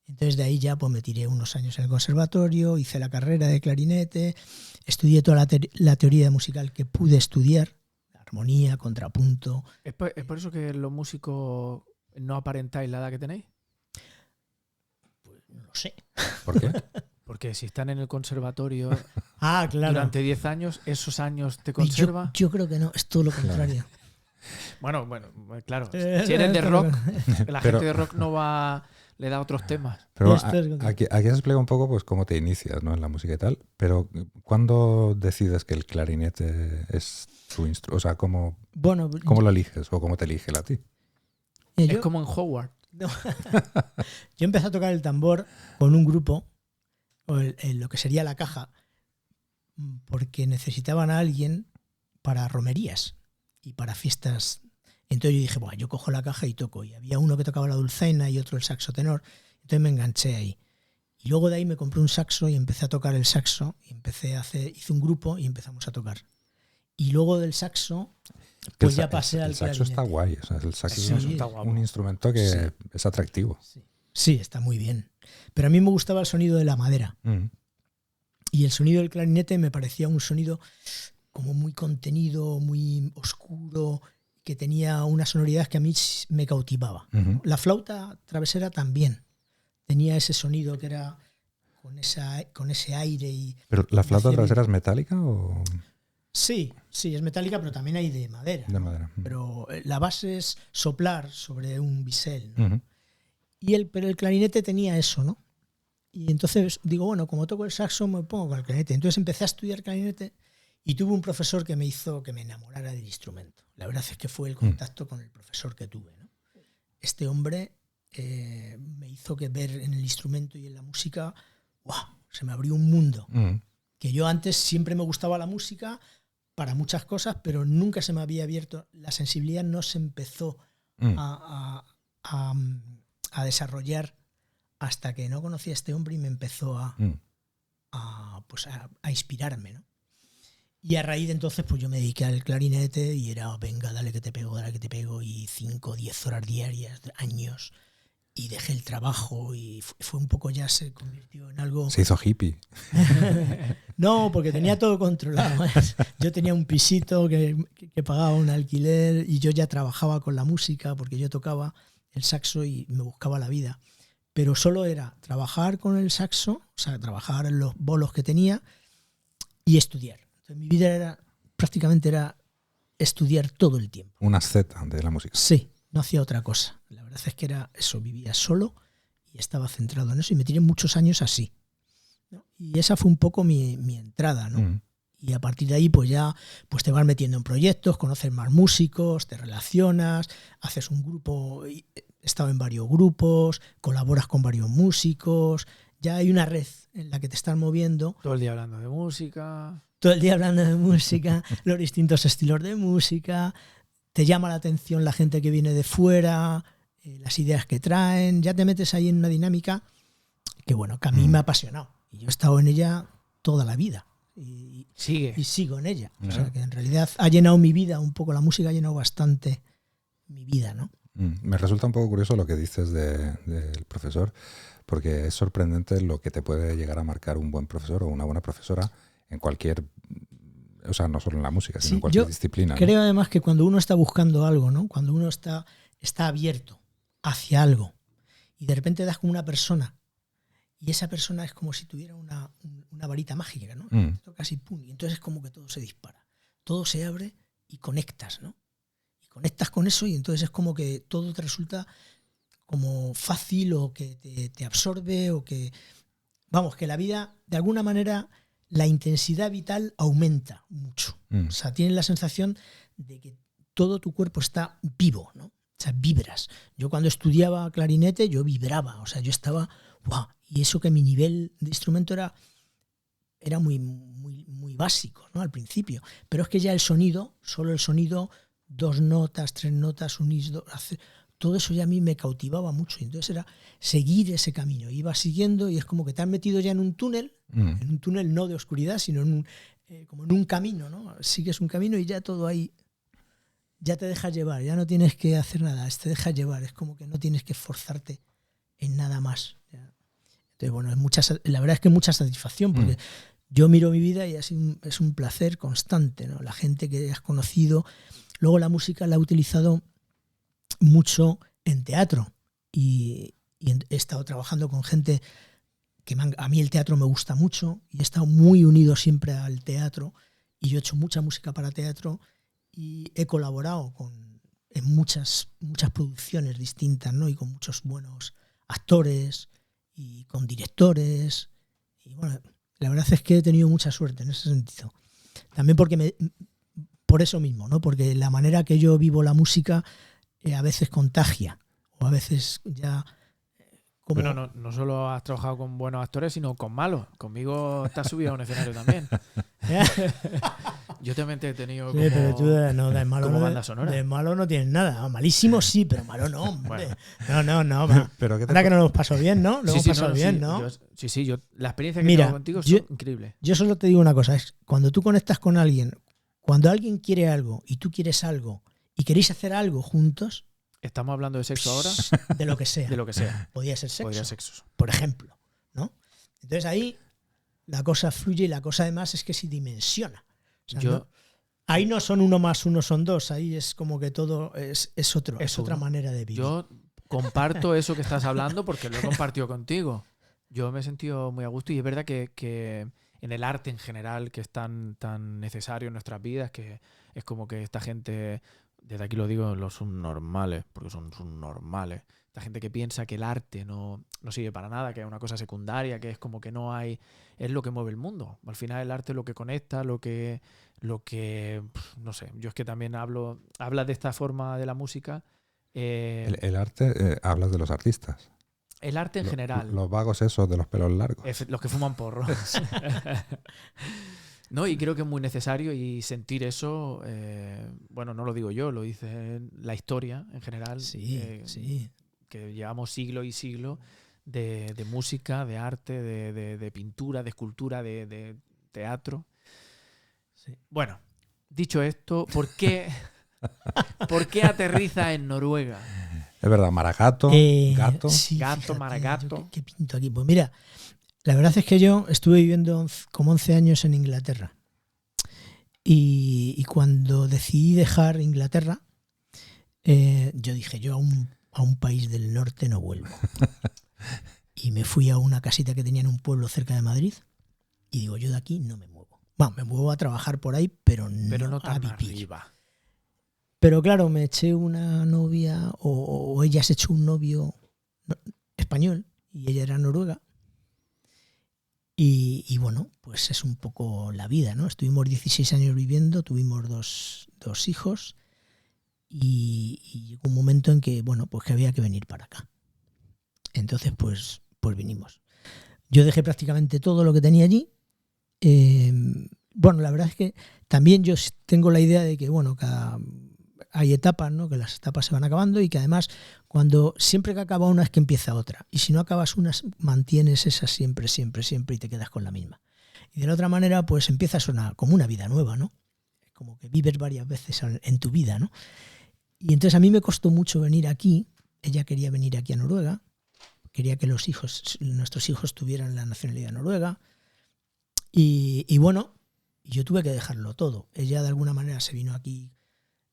Entonces de ahí ya pues me tiré unos años en el conservatorio, hice la carrera de clarinete, estudié toda la teoría musical que pude estudiar, armonía, contrapunto. ¿Es por eso que los músicos no aparentáis la edad que tenéis? Pues no lo sé. ¿Por qué? Porque si están en el conservatorio Claro. durante 10 años, ¿esos años te conserva? Yo creo que no, es todo lo contrario. Bueno, claro. Si eres de rock, la Pero- gente de rock le da otros temas. Pero Esto es- aquí has explicado un poco pues cómo te inicias, ¿no? En la música y tal, pero ¿cuándo decides que el clarinete es tu instrumento? O sea, ¿cómo lo eliges o cómo te elige él a ti? yo, Es como en Howard. yo empecé a tocar el tambor con un grupo, o lo que sería la caja, porque necesitaban a alguien para romerías y para fiestas. Entonces yo dije, bueno, yo cojo la caja y toco. Y había uno que tocaba la dulzaina y otro el saxo tenor. Entonces me enganché ahí. Y luego de ahí me compré un saxo y empecé a tocar el saxo. Y hice un grupo y empezamos a tocar. Y luego del saxo, pues ya pasé al El saxo está clarinete. guay. O sea, el saxo Sí, es está guapo. un instrumento que Sí. es atractivo. Sí, está muy bien. Pero a mí me gustaba el sonido de la madera. Y el sonido del clarinete me parecía un sonido como muy contenido, muy oscuro, que tenía una sonoridad que a mí me cautivaba. Ujú. La flauta travesera también tenía ese sonido que era con ese aire. ¿Pero la flauta hacía trasera es metálica o Sí, es metálica, pero también hay de madera. de ¿no? madera? Pero la base es soplar sobre un bisel, ¿no? Ujú. Pero el clarinete tenía eso, ¿no? Y entonces digo, bueno, como toco el saxo, me pongo con el clarinete. Entonces empecé a estudiar clarinete y tuve un profesor que me hizo que me enamorara del instrumento. La verdad es que fue el contacto con el profesor que tuve, ¿no? Este hombre me hizo que ver en el instrumento y en la música, ¡wow! Se me abrió un mundo. Que yo antes siempre me gustaba la música para muchas cosas, pero nunca se me había abierto. La sensibilidad no se empezó a desarrollar hasta que no conocí a este hombre y me empezó a inspirarme, ¿no? Y a raíz de entonces pues yo me dediqué al clarinete y era, venga, dale que te pego, y 5 o 10 horas diarias, años, y dejé el trabajo y fue un poco, ya se convirtió en algo... Se hizo hippie. No, porque tenía todo controlado. Yo tenía un pisito que pagaba un alquiler y yo ya trabajaba con la música porque yo tocaba el saxo y me buscaba la vida. Pero solo era trabajar con el saxo, o sea, trabajar en los bolos que tenía y estudiar. Entonces, mi vida prácticamente era estudiar todo el tiempo. Una asceta de la música. Sí, no hacía otra cosa. La verdad es que era eso, vivía solo y estaba centrado en eso y me tiré muchos años así, ¿no? Y esa fue un poco mi entrada, ¿no? Y a partir de ahí pues ya pues te vas metiendo en proyectos, conoces más músicos, te relacionas, haces un grupo, he estado en varios grupos, colaboras con varios músicos, ya hay una red en la que te estás moviendo. Todo el día hablando de música. Todo el día hablando de música, los distintos estilos de música, te llama la atención la gente que viene de fuera, las ideas que traen, ya te metes ahí en una dinámica que bueno, que a mí me ha apasionado. Y yo he estado en ella toda la vida. Y sigo en ella. O sea, que en realidad ha llenado mi vida un poco, la música ha llenado bastante mi vida, ¿no? Me resulta un poco curioso lo que dices del profesor, porque es sorprendente lo que te puede llegar a marcar un buen profesor o una buena profesora en cualquier, o sea, no solo en la música, sino en cualquier disciplina. Creo ¿no? además que cuando uno está buscando algo, ¿no? Cuando uno está abierto hacia algo y de repente das con una persona y esa persona es como si tuviera una varita mágica, ¿no? Casi pum, y entonces es como que todo se dispara, todo se abre y conectas, ¿no? Y conectas con eso y entonces es como que todo te resulta como fácil o que te absorbe o que, vamos, que la vida, de alguna manera, la intensidad vital aumenta mucho. O sea, tienes la sensación de que todo tu cuerpo está vivo, ¿no? O sea, vibras. Yo cuando estudiaba clarinete, yo vibraba, o sea, yo estaba, ¡guau! Y eso que mi nivel de instrumento era muy, muy, muy básico, ¿no? Al principio. Pero es que ya el sonido, solo el sonido, 2 notas, 3 notas, todo eso ya a mí me cautivaba mucho. Y entonces era seguir ese camino. Iba siguiendo y es como que te has metido ya en un túnel no de oscuridad, sino como en un camino, ¿no? Sigues un camino y ya todo ahí, ya te dejas llevar, ya no tienes que hacer nada, te dejas llevar. Es como que no tienes que esforzarte en nada más. Entonces, bueno, la verdad es que mucha satisfacción, porque yo miro mi vida y es un placer constante, ¿no? La gente que has conocido. Luego la música la he utilizado mucho en teatro y he estado trabajando con gente que a mí el teatro me gusta mucho y he estado muy unido siempre al teatro y yo he hecho mucha música para teatro y he colaborado en muchas producciones distintas, ¿no? Y con muchos buenos actores y con directores y bueno, la verdad es que he tenido mucha suerte en ese sentido. También por eso mismo, ¿no? Porque la manera que yo vivo la música a veces contagia o a veces ya como... Bueno, no solo has trabajado con buenos actores, sino con malos. Conmigo te has subido a un escenario también. Yo también te he tenido como, pero tú de malo como no, banda sonora. De malo no tienes nada. Malísimo sí, pero malo no, hombre. Bueno. No. Pero Anda que no lo pasó bien, ¿no? Lo hemos pasado bien, ¿no? La experiencia que tengo contigo es increíble. Yo solo te digo una cosa, es cuando tú conectas con alguien, cuando alguien quiere algo y tú quieres algo y queréis hacer algo juntos... ¿Estamos hablando de sexo ahora? De lo que sea. De lo que sea. Podría ser sexo. Podría sexo. Por ejemplo, ¿no? Entonces ahí la cosa fluye y la cosa además es que se dimensiona. O sea, ahí no son 1 más 1 son 2, ahí es como que todo es otra manera de vivir. Yo comparto eso que estás hablando porque lo he compartido contigo. Yo me he sentido muy a gusto y es verdad que en el arte en general, que es tan necesario en nuestras vidas, que es como que esta gente, desde aquí lo digo, los subnormales, porque son subnormales, esta gente que piensa que el arte no sirve para nada, que es una cosa secundaria, que es como que no hay, es lo que mueve el mundo. Al final el arte es lo que conecta, lo que no sé, yo es que también hablas de esta forma de la música. El arte, hablas de los artistas. El arte en general. Los vagos esos de los pelos largos. Los que fuman porros. No, y creo que es muy necesario y sentir eso, bueno, no lo digo yo, lo dice la historia en general. Sí. Que llevamos siglos y siglos de música, de arte, de pintura, de escultura, de teatro. Sí. Bueno, dicho esto, ¿por qué aterriza en Noruega? Es verdad, Maragato, gato. Sí, Gato, fíjate, Maragato. ¿Qué pinto aquí? Pues mira, la verdad es que yo estuve viviendo como 11 años en Inglaterra. Y cuando decidí dejar Inglaterra, yo dije, yo a un país del norte no vuelvo. Y me fui a una casita que tenía en un pueblo cerca de Madrid. Y digo, yo de aquí no me muevo. Bueno, me muevo a trabajar por ahí, pero no tan a vivir. arriba. Pero claro, me eché una novia o ella se echó un novio español y ella era noruega. Y bueno, pues es un poco la vida, ¿no? Estuvimos 16 años viviendo, tuvimos dos hijos y llegó un momento en que, bueno, pues que había que venir para acá. Entonces, pues vinimos. Yo dejé prácticamente todo lo que tenía allí. Bueno, la verdad es que también yo tengo la idea de que, bueno, hay etapas, ¿no? Que las etapas se van acabando y que además siempre que acaba una es que empieza otra. Y si no acabas una, mantienes esa siempre y te quedas con la misma. Y de la otra manera, pues empiezas como una vida nueva, ¿no? Como que vives varias veces en tu vida, ¿no? Y entonces a mí me costó mucho venir aquí. Ella quería venir aquí a Noruega. Quería que nuestros hijos tuvieran la nacionalidad noruega. Y bueno, yo tuve que dejarlo todo. Ella de alguna manera se vino aquí.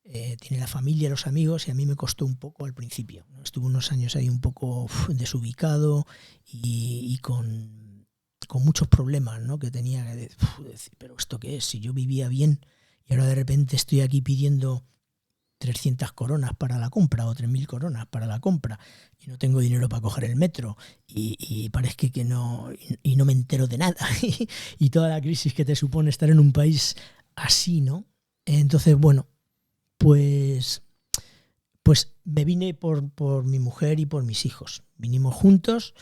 Tiene la familia, los amigos y a mí me costó un poco al principio, ¿no? Estuve unos años ahí un poco desubicado y con muchos problemas, ¿no? Que tenía que decir, pero ¿esto qué es? Si yo vivía bien y ahora de repente estoy aquí pidiendo 300 coronas para la compra o 3.000 coronas para la compra y no tengo dinero para coger el metro y parece que no, y no me entero de nada y toda la crisis que te supone estar en un país así, ¿no? Entonces, bueno, pues me vine por mi mujer y por mis hijos. Vinimos juntos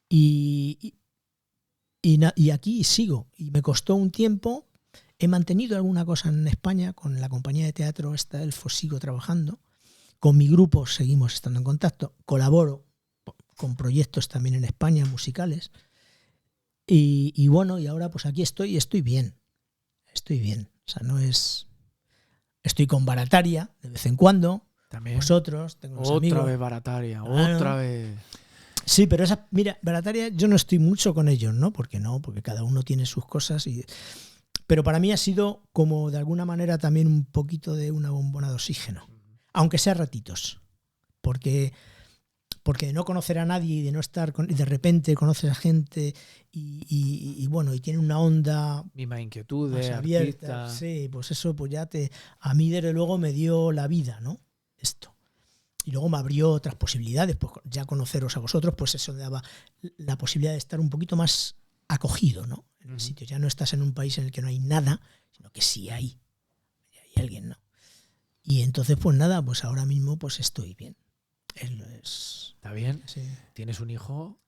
y aquí sigo. Y me costó un tiempo. He mantenido alguna cosa en España con la compañía de teatro esta Elfos, sigo trabajando. Con mi grupo seguimos estando en contacto. Colaboro con proyectos también en España, musicales. Y bueno, y ahora pues aquí estoy y estoy bien. Estoy bien. O sea, no es... Estoy con Barataria de vez en cuando. También. Vosotros, tengo los amigos. Otra vez Barataria, Claro. otra vez. Sí, pero mira, Barataria yo no estoy mucho con ellos, ¿no? Porque cada uno tiene sus cosas. Pero para mí ha sido como de alguna manera también un poquito de una bombona de oxígeno. Aunque sea ratitos. Porque de no conocer a nadie y de no estar y de repente conoces a gente y bueno, y tiene una onda Mismas inquietudes, más abierta. artistas. Sí, pues eso pues a mí desde luego me dio la vida, ¿no? Esto. Y luego me abrió otras posibilidades, pues ya conoceros a vosotros, pues eso me daba la posibilidad de estar un poquito más acogido, ¿no? En el sitio. Ya no estás en un país en el que no hay nada, sino que sí hay alguien, ¿no? Y entonces, pues nada, pues ahora mismo pues estoy bien. ¿Está bien? Sí. Tienes un hijo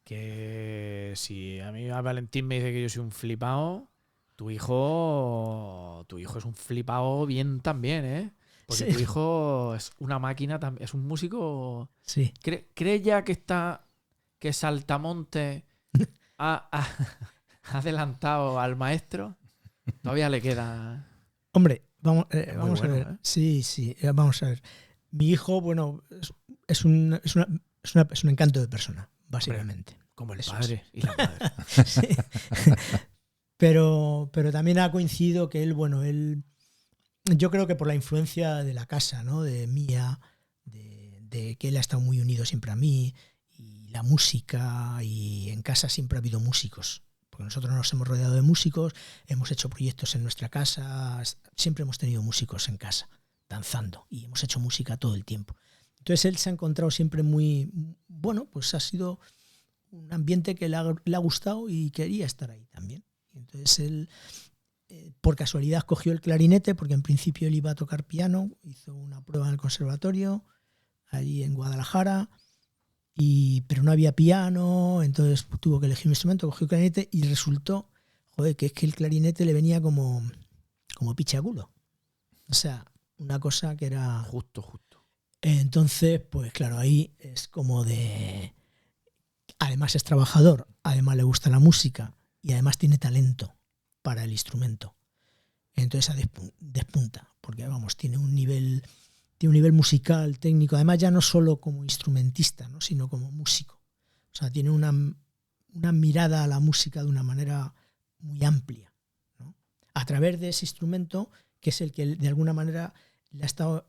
que si a mí Valentín me dice que yo soy un flipado, tu hijo es un flipado bien también, ¿eh? Porque Sí. tu hijo es una máquina, es un músico. Sí. ¿Crees ya que Saltamonte ha adelantado al maestro? Todavía le queda. Hombre, vamos muy a bueno, ver. ¿eh? Sí, vamos a ver. Mi hijo, bueno, es un encanto de persona, básicamente. Como el Eso padre y la madre. Sí. Pero también ha coincidido que él, yo creo que por la influencia de la casa, ¿no? De mía, de que él ha estado muy unido siempre a mí, y la música, y en casa siempre ha habido músicos. Porque nosotros nos hemos rodeado de músicos, hemos hecho proyectos en nuestra casa, siempre hemos tenido músicos en casa, danzando, y hemos hecho música todo el tiempo. Entonces él se ha encontrado siempre muy, bueno, pues ha sido un ambiente que le ha gustado y quería estar ahí también. Y entonces él, por casualidad, cogió el clarinete, porque en principio él iba a tocar piano, hizo una prueba en el conservatorio, allí en Guadalajara, pero no había piano, entonces tuvo que elegir un instrumento, cogió el clarinete y resultó, que es que el clarinete le venía como pichaculo. O sea, una cosa que era... Justo. Entonces, pues claro, ahí es como de... Además es trabajador, además le gusta la música y además tiene talento para el instrumento. Entonces despunta, porque vamos, tiene un nivel musical, técnico, además ya no solo como instrumentista, ¿no? Sino como músico. O sea, tiene una mirada a la música de una manera muy amplia, ¿no? A través de ese instrumento, que es el que de alguna manera le ha estado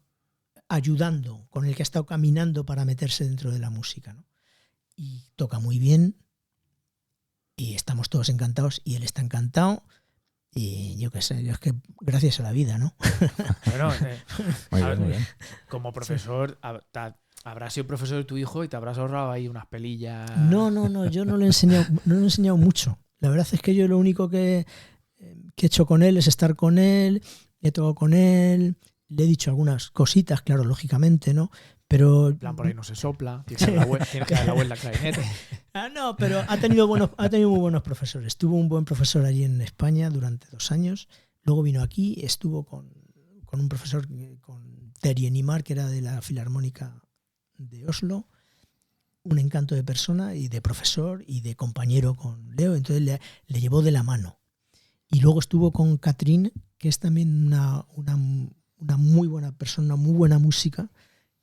ayudando, con el que ha estado caminando para meterse dentro de la música, ¿no? Y toca muy bien y estamos todos encantados y él está encantado y yo qué sé, yo es que gracias a la vida, ¿no? Bueno, Muy bien. como profesor, habrás sido profesor de tu hijo y te habrás ahorrado ahí unas pelillas. No, yo no le he enseñado mucho. La verdad es que yo lo único que he hecho con él es estar con él, he tocado con él, le he dicho algunas cositas, claro, lógicamente, ¿no? Pero... En plan, por ahí no se sopla, tienes que dar la vuelta al clarinete. No, pero ha tenido muy buenos profesores. Tuvo un buen profesor allí en España durante 2 años. Luego vino aquí, estuvo con un profesor, con Terje Nimar, que era de la Filarmónica de Oslo. Un encanto de persona y de profesor y de compañero con Leo. Entonces le llevó de la mano. Y luego estuvo con Catherine, que es también una muy buena persona, una muy buena música,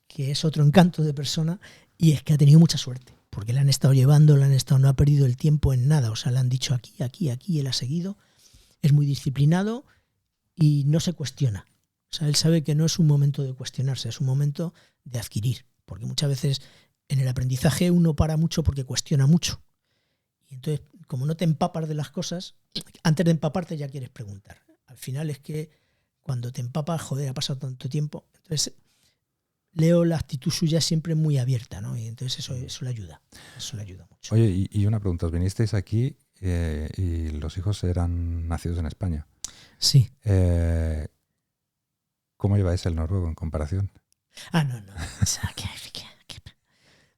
que es otro encanto de persona, y es que ha tenido mucha suerte, porque le han estado llevando, no ha perdido el tiempo en nada, o sea, le han dicho aquí, él ha seguido, es muy disciplinado y no se cuestiona. O sea, él sabe que no es un momento de cuestionarse, es un momento de adquirir, porque muchas veces en el aprendizaje uno para mucho porque cuestiona mucho. Y entonces, como no te empapas de las cosas, antes de empaparte ya quieres preguntar. Al final es que cuando te empapas, joder, ha pasado tanto tiempo. Entonces, Leo la actitud suya siempre muy abierta, ¿no? Y entonces eso le ayuda. Eso le ayuda mucho. Oye, y una pregunta. ¿Os vinisteis aquí y los hijos eran nacidos en España? Sí. ¿Cómo lleváis el noruego en comparación? No. O sea,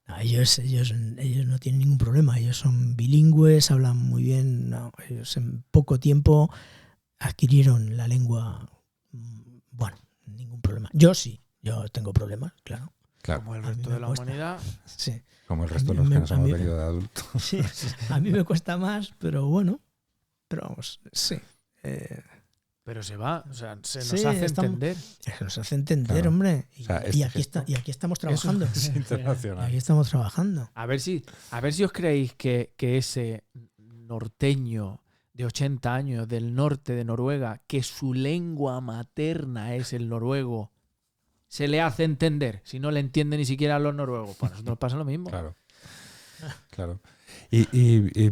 no, ellos no tienen ningún problema. Ellos son bilingües, hablan muy bien. No, ellos en poco tiempo adquirieron la lengua. Bueno, ningún problema. Yo sí, yo tengo problemas, claro. Claro. Como el A mí resto me de la cuesta. humanidad. Sí. Como el resto A de mí los que me- nos a hemos mí- venido de adultos. Sí, a mí me cuesta más, pero bueno. Pero vamos, sí. Pero se va, o sea, se nos Sí, hace estamos- entender. Se nos hace entender, Claro. hombre. Y, O sea, y este aquí gesto- y aquí estamos trabajando. Eso- Es Y internacional. aquí estamos trabajando. A ver si os creéis que ese norteño de 80 años del norte de Noruega, que su lengua materna es el noruego, se le hace entender. Si no le entiende ni siquiera a los noruegos, pues a nosotros nos pasa lo mismo. Claro. Claro. Y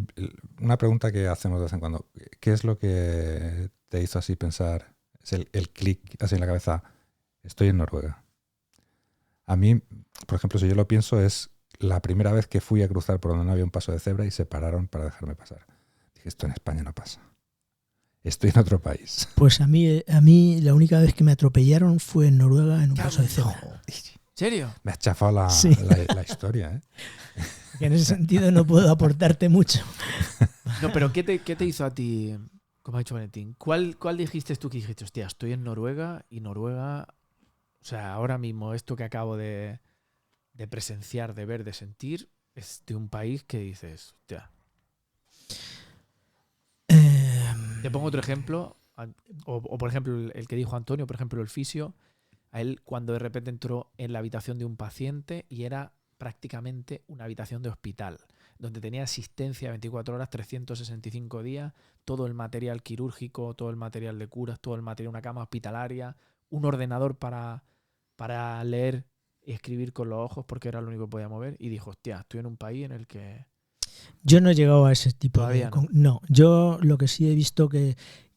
una pregunta que hacemos de vez en cuando. ¿Qué es lo que te hizo así pensar? Es el clic así en la cabeza. Estoy en Noruega. A mí, por ejemplo, si yo lo pienso, es la primera vez que fui a cruzar por donde no había un paso de cebra y se pararon para dejarme pasar. Dije, esto en España no pasa. Estoy en otro país. Pues a mí la única vez que me atropellaron fue en Noruega en un paso de cebra. ¿En serio? Me has chafado la, Sí. la historia, ¿eh? Que en ese sentido no puedo aportarte mucho. No, pero ¿qué te hizo a ti, como ha dicho Valentín? ¿Cuál dijiste tú que dijiste, hostia, estoy en Noruega y Noruega, o sea, ahora mismo esto que acabo de presenciar, de ver, de sentir, es de un país que dices, hostia. Te pongo otro ejemplo, o por ejemplo el que dijo Antonio, por ejemplo el fisio, a él cuando de repente entró en la habitación de un paciente y era prácticamente una habitación de hospital, donde tenía asistencia 24 horas, 365 días, todo el material quirúrgico, todo el material de curas, todo el material, una cama hospitalaria, un ordenador para leer y escribir con los ojos porque era lo único que podía mover, y dijo, hostia, estoy en un país en el que... Yo no he llegado a ese tipo Todavía de... No, yo lo que sí he visto que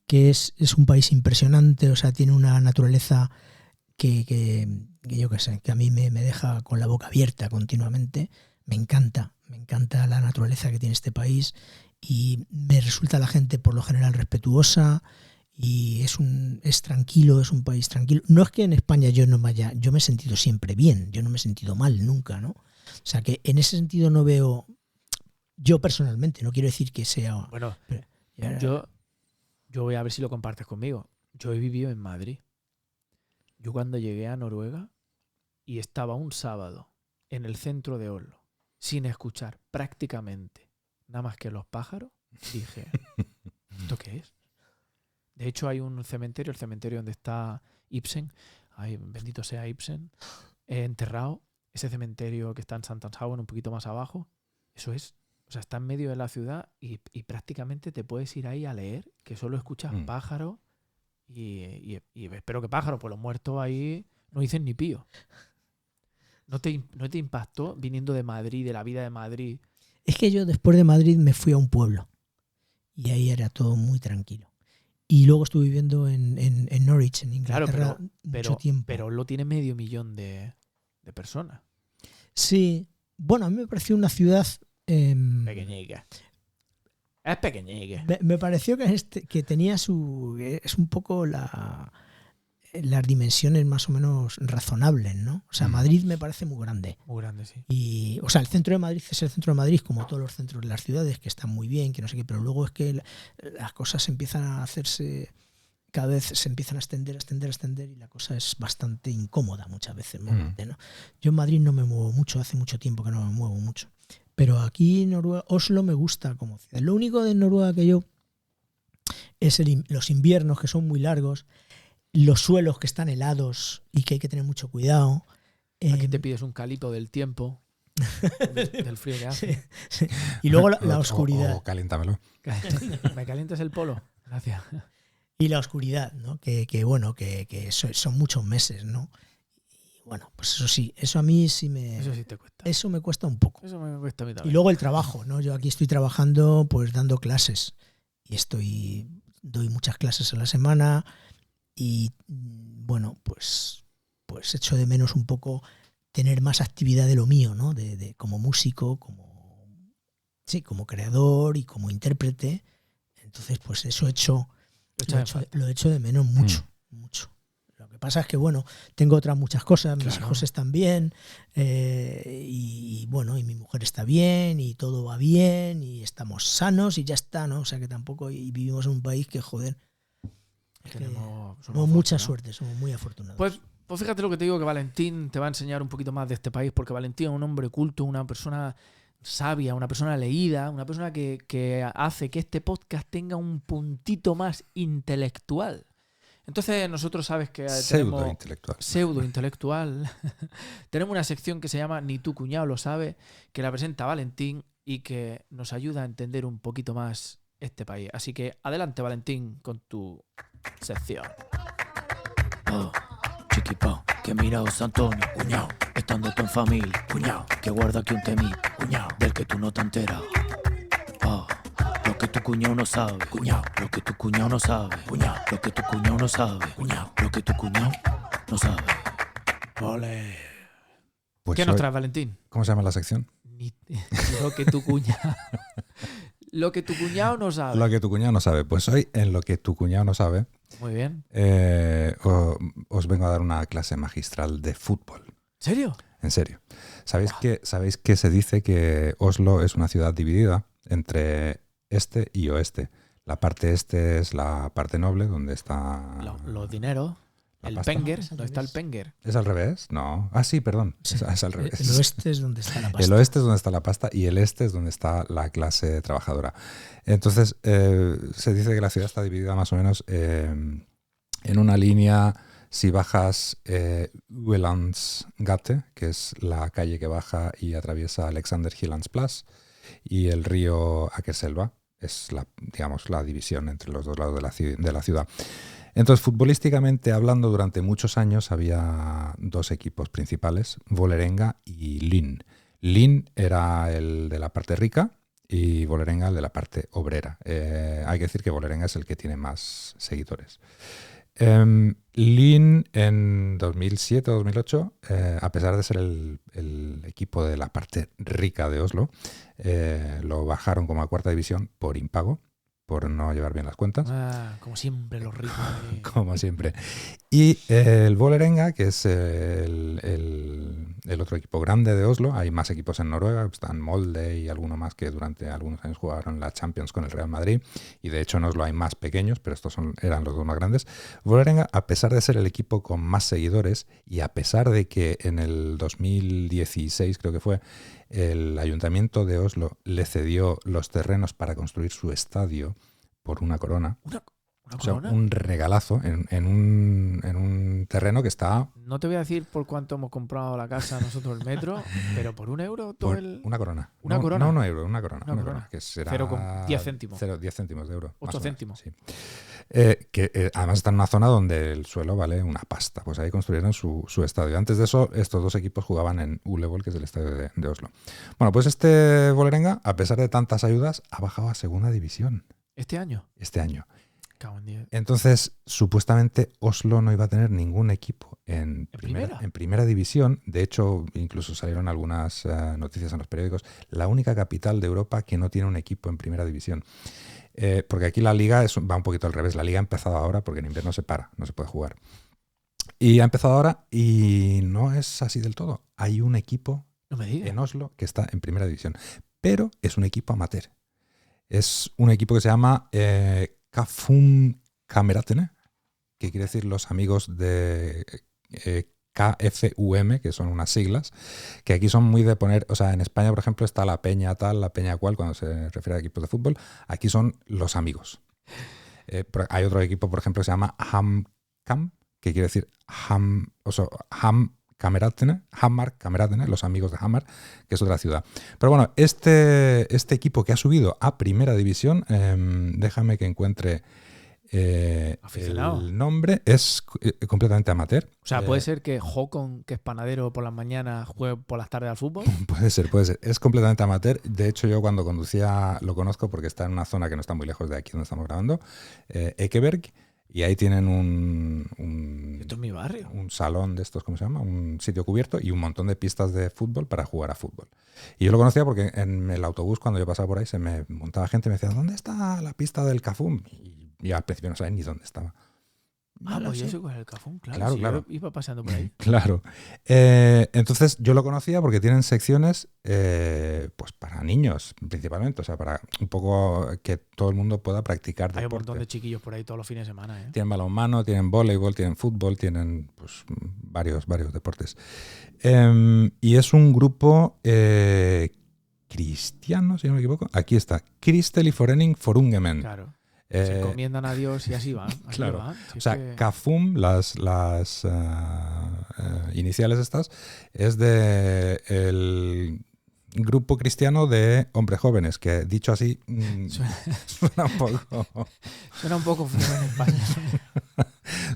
es un país impresionante, o sea, tiene una naturaleza que yo qué sé, que a mí me deja con la boca abierta continuamente. Me encanta la naturaleza que tiene este país y me resulta la gente por lo general respetuosa y es tranquilo, es un país tranquilo. No es que en España yo me he sentido siempre bien, yo no me he sentido mal nunca, ¿no? O sea que en ese sentido no veo, yo personalmente, no quiero decir que sea... Bueno, pero- yo voy a ver si lo compartes conmigo. Yo he vivido en Madrid. Yo cuando llegué a Noruega y estaba un sábado en el centro de Oslo, sin escuchar prácticamente nada más que los pájaros, dije, ¿esto qué es? De hecho hay un cementerio, el cementerio donde está Ibsen, ay, bendito sea Ibsen, enterrado. Ese cementerio que está en Sankthanshavn, un poquito más abajo, eso es, o sea, está en medio de la ciudad y prácticamente te puedes ir ahí a leer, que solo escuchas pájaros y espero que pájaros, pues los muertos ahí no dicen ni pío. ¿No te impactó viniendo de Madrid, de la vida de Madrid? Es que yo después de Madrid me fui a un pueblo y ahí era todo muy tranquilo. Y luego estuve viviendo en Norwich, en Inglaterra, mucho tiempo. Pero lo tiene 500.000 de personas. Sí, bueno, a mí me pareció una ciudad... Pequeñica. Es pequeñica. Me pareció que tenía su... Es un poco las dimensiones más o menos razonables, ¿no? O sea, Madrid me parece muy grande. Muy grande, sí. Y, o sea, el centro de Madrid es el centro de Madrid, como todos los centros de las ciudades, que están muy bien, que no sé qué, pero luego es que las cosas empiezan a hacerse... Cada vez se empiezan a extender y la cosa es bastante incómoda muchas veces, ¿no? Yo en Madrid no me muevo mucho, hace mucho tiempo que no me muevo mucho. Pero aquí en Noruega, Oslo me gusta como ciudad. Lo único de Noruega que yo es los inviernos que son muy largos, los suelos que están helados y que hay que tener mucho cuidado. Aquí te pides un calito del tiempo, del frío que hace. Sí. Y luego la oscuridad. O caliéntamelo. ¿Me calientas el polo? Gracias. Y la oscuridad, ¿no? Que son muchos meses, ¿no? Y bueno, pues eso sí, eso a mí sí me... Eso sí te cuesta. Eso me cuesta un poco. Eso me cuesta a mí también. Y luego el trabajo, ¿no? Yo aquí estoy trabajando pues dando clases y doy muchas clases a la semana bueno, pues echo de menos un poco tener más actividad de lo mío, ¿no? De como músico, como creador y como intérprete. Entonces, pues eso lo echo de menos mucho. Lo que pasa es que, bueno, tengo otras muchas cosas, mis hijos están bien, y bueno, y mi mujer está bien, y todo va bien, y estamos sanos y ya está, ¿no? O sea que tampoco, y vivimos en un país que, joder, somos mucha suerte, somos muy afortunados. Pues fíjate lo que te digo, que Valentín te va a enseñar un poquito más de este país, porque Valentín es un hombre culto, una persona sabia, una persona leída, una persona que hace que este podcast tenga un puntito más intelectual. Entonces nosotros, sabes que tenemos pseudo-intelectual. Tenemos una sección que se llama Ni tu cuñado lo sabe, que la presenta Valentín y que nos ayuda a entender un poquito más este país. Así que adelante, Valentín, con tu sección. Oh, chiquipao, que mira José Antonio, cuñao, estando tú en familia, cuñao, que guarda aquí un temí, cuñao, del que tú no te enteras. Oh, lo que tu cuñado no sabe, cuñao, lo que tu cuñado no sabe, cuñao, lo que tu cuñado no sabe, cuñao, lo que tu cuñado no sabe. Ole. Pues ¿Qué nos trae, Valentín? ¿Cómo se llama la sección? Lo que tu cuñado... Lo que tu cuñado no sabe. Lo que tu cuñado no sabe. Pues hoy, en Lo que tu cuñado no sabe, muy bien, os vengo a dar una clase magistral de fútbol. ¿En serio? En serio. ¿Sabéis que se dice que Oslo es una ciudad dividida entre este y oeste? La parte este es la parte noble, donde está... Los dineros. El pasta. Penger. ¿Dónde está el Penger? ¿Es al revés? No. Ah, sí, perdón. Es al revés. El oeste es donde está la pasta. El oeste es donde está la pasta y el este es donde está la clase trabajadora. Entonces, se dice que la ciudad está dividida más o menos en una línea. Si bajas Uelandsgate, que es la calle que baja y atraviesa Alexander Hillandsplass, y el río Akerselva, es la división entre los dos lados de la ciudad. Entonces, futbolísticamente hablando, durante muchos años había dos equipos principales, Vålerenga y Lyn. Lyn era el de la parte rica y Vålerenga el de la parte obrera. Hay que decir que Vålerenga es el que tiene más seguidores. Lyn en 2007 o 2008, a pesar de ser el equipo de la parte rica de Oslo, lo bajaron como a cuarta división por impago, por no llevar bien las cuentas. Como siempre, los ricos. Como siempre. Y el Vålerenga, que es el otro equipo grande de Oslo. Hay más equipos en Noruega, están Molde y alguno más que durante algunos años jugaron la Champions con el Real Madrid. Y de hecho en Oslo hay más pequeños, pero estos eran los dos más grandes. Vålerenga, a pesar de ser el equipo con más seguidores y a pesar de que en el 2016, creo que fue, el ayuntamiento de Oslo le cedió los terrenos para construir su estadio por una corona. ¿Una o sea, corona? un regalazo en un terreno que está... No te voy a decir por cuánto hemos comprado la casa nosotros el metro, pero por €1 todo por el... una corona. ¿Una corona? No, €1, una corona. Una corona. Que será 0,10 céntimos. 10 céntimos de euro. 8 céntimos. Sí. Además está en una zona donde el suelo vale una pasta. Pues ahí construyeron su estadio. Antes de eso, estos dos equipos jugaban en Ulevoll, que es el estadio de Oslo. Bueno, pues este Vålerenga, a pesar de tantas ayudas, ha bajado a segunda división. ¿Este año? Este año. Cago en 10. Entonces, supuestamente Oslo no iba a tener ningún equipo en primera división. De hecho, incluso salieron algunas noticias en los periódicos. La única capital de Europa que no tiene un equipo en primera división. Porque aquí la liga va un poquito al revés. La liga ha empezado ahora porque en invierno se para, no se puede jugar. Y ha empezado ahora y no es así del todo. Hay un equipo No me digas. en Oslo que está en primera división. Pero es un equipo amateur. Es un equipo que se llama... Kafum Kameratene, que quiere decir los amigos de KFUM, que son unas siglas, que aquí son muy de poner, o sea, en España, por ejemplo, está la peña tal, la peña cual, cuando se refiere a equipos de fútbol, aquí son los amigos. Hay otro equipo, por ejemplo, que se llama HamKam, que quiere decir Hamar Kameratene, los amigos de Hamar, que es otra ciudad. Pero bueno, este equipo que ha subido a primera división, déjame que encuentre el nombre, es completamente amateur. O sea, puede ser que Håkon, que es panadero por las mañanas, juegue por las tardes al fútbol. Puede ser. Es completamente amateur. De hecho, yo cuando conducía lo conozco porque está en una zona que no está muy lejos de aquí donde estamos grabando, Ekeberg. Y ahí tienen Esto es mi barrio. un salón de estos, ¿cómo se llama? Un sitio cubierto y un montón de pistas de fútbol para jugar a fútbol. Y yo lo conocía porque en el autobús, cuando yo pasaba por ahí, se me montaba gente y me decía, ¿dónde está la pista del Cafum? Y al principio no sabía ni dónde estaba. Ah, No pues sé. yo sé cuál es el Cafún, claro. Claro, Sí, claro. yo iba paseando por ahí. Claro. Entonces yo lo conocía porque tienen secciones pues para niños principalmente, o sea, para un poco que todo el mundo pueda practicar Hay un deporte. montón de chiquillos por ahí todos los fines de semana, ¿eh? Tienen balonmano, tienen voleibol, tienen fútbol, tienen pues, varios deportes. Y es un grupo cristiano, si no me equivoco. Aquí está, Kristelig Forening for Ungement. Claro. Se encomiendan a Dios y así van. Así Claro. van. Si O es sea, que- CAFUM, las iniciales estas, es de el grupo cristiano de hombres jóvenes, que dicho así suena un poco Suena un poco feo en España.